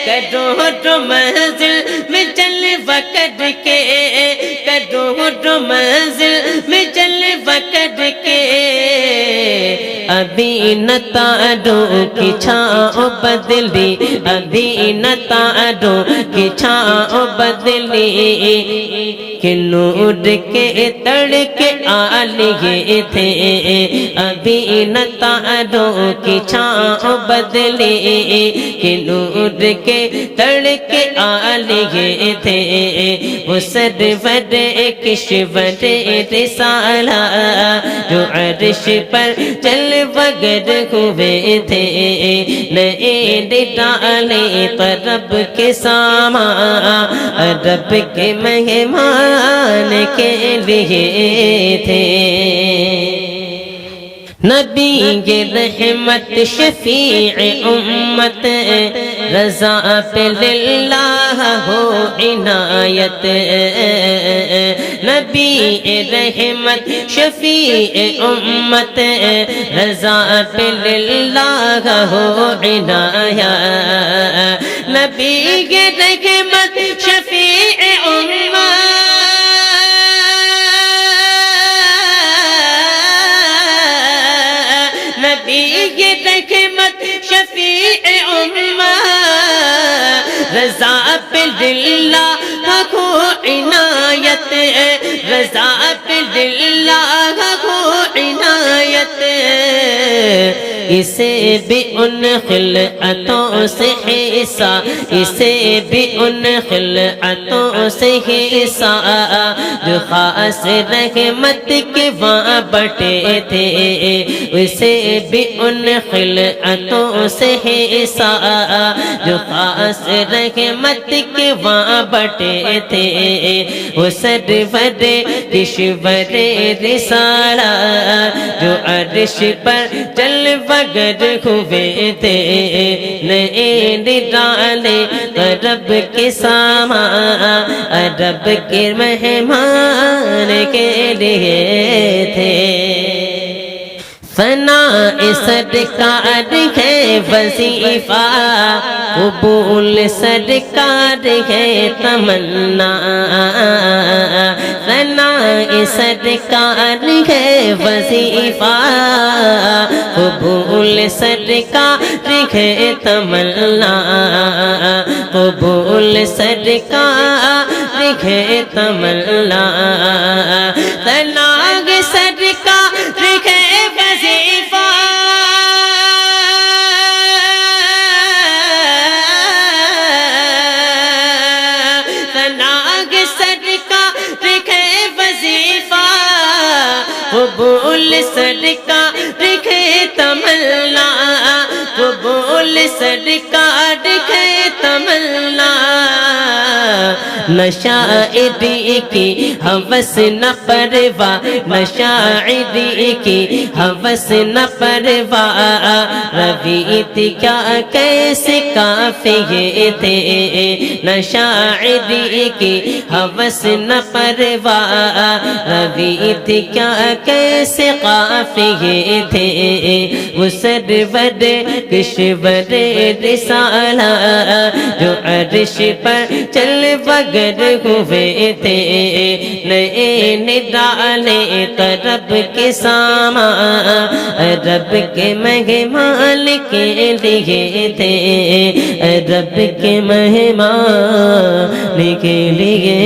کروڑوں منزل میں جلوہ کر کے، کروڑوں منزل میں جلوہ کر کے، ابھی نہ تاروں کی چھاؤں بدلی، ابھی نہ تاروں کی چھاؤں بدلی، کہ نور کے تڑکے آ لیے تھے، ابھی نہ تاروں کی چھاؤں بدلی، کہ نور کے تڑکے آ لیے تھے، وہ سرور کشور رسالہ جو عرش پر چل وگر ہوئے تھے، نئے ڈالے رب کے سامان رب کے مہمان کے لیے تھے۔ نبی رحمت شفیع امت رضا پہ للہ ہو عنایت، نبی رحمت شفیع امت رضا پہ للہ ہو عنایت، نبی رحمت شفیع امت نبی رحمت شفیع امت رضا پہ للہ ہو عنایت، رضا پہ للہ ہو عنایت، اسے بھی ان خلعتوں سے حصہ، اسے بھی ان خلعتوں سے حصہ جو خاص رحمت کے وہاں بٹے تھے، اسے بھی ان خلعتوں سے حصہ جو خاص رحمت کے وہاں بٹے تھے، وہ سرور کشور رسالہ جو عرش پر چل وگر ہوئے تھے، نئے ڈالے رب کے سامان رب کے مہمان کے لیے تھے۔ فنا سرکار ہے وظیفہ، قبول سرکار ہے تمنا، فنا سرکار ہے وظیفہ، قبول سرکار ہے تمنا، قبول سرکار ہے تمنا، فنا سرکار ہے وظیفہ، تناگ سرکار ہے وظیفہ، قبول سرکار ہے تمنا، قبول سرکار ہے تمنا، نہ شاعری کی ہوس نہ پرواہ، نہ شاعری کی ہوس نہ پرواہ، روی تھی کیا کیسے قافیے تھے، نہ شاعری کی ہوس نہ پرواہ، روی تھی کیا کیسے قافیے تھے، وہ سرور کشور رسالہ جو عرش پر چل بگر ہوئے تھے، نئے ڈالے رب کے سامان، رب کے مہمان کے لیے تھے، رب کے مہمان کے لیے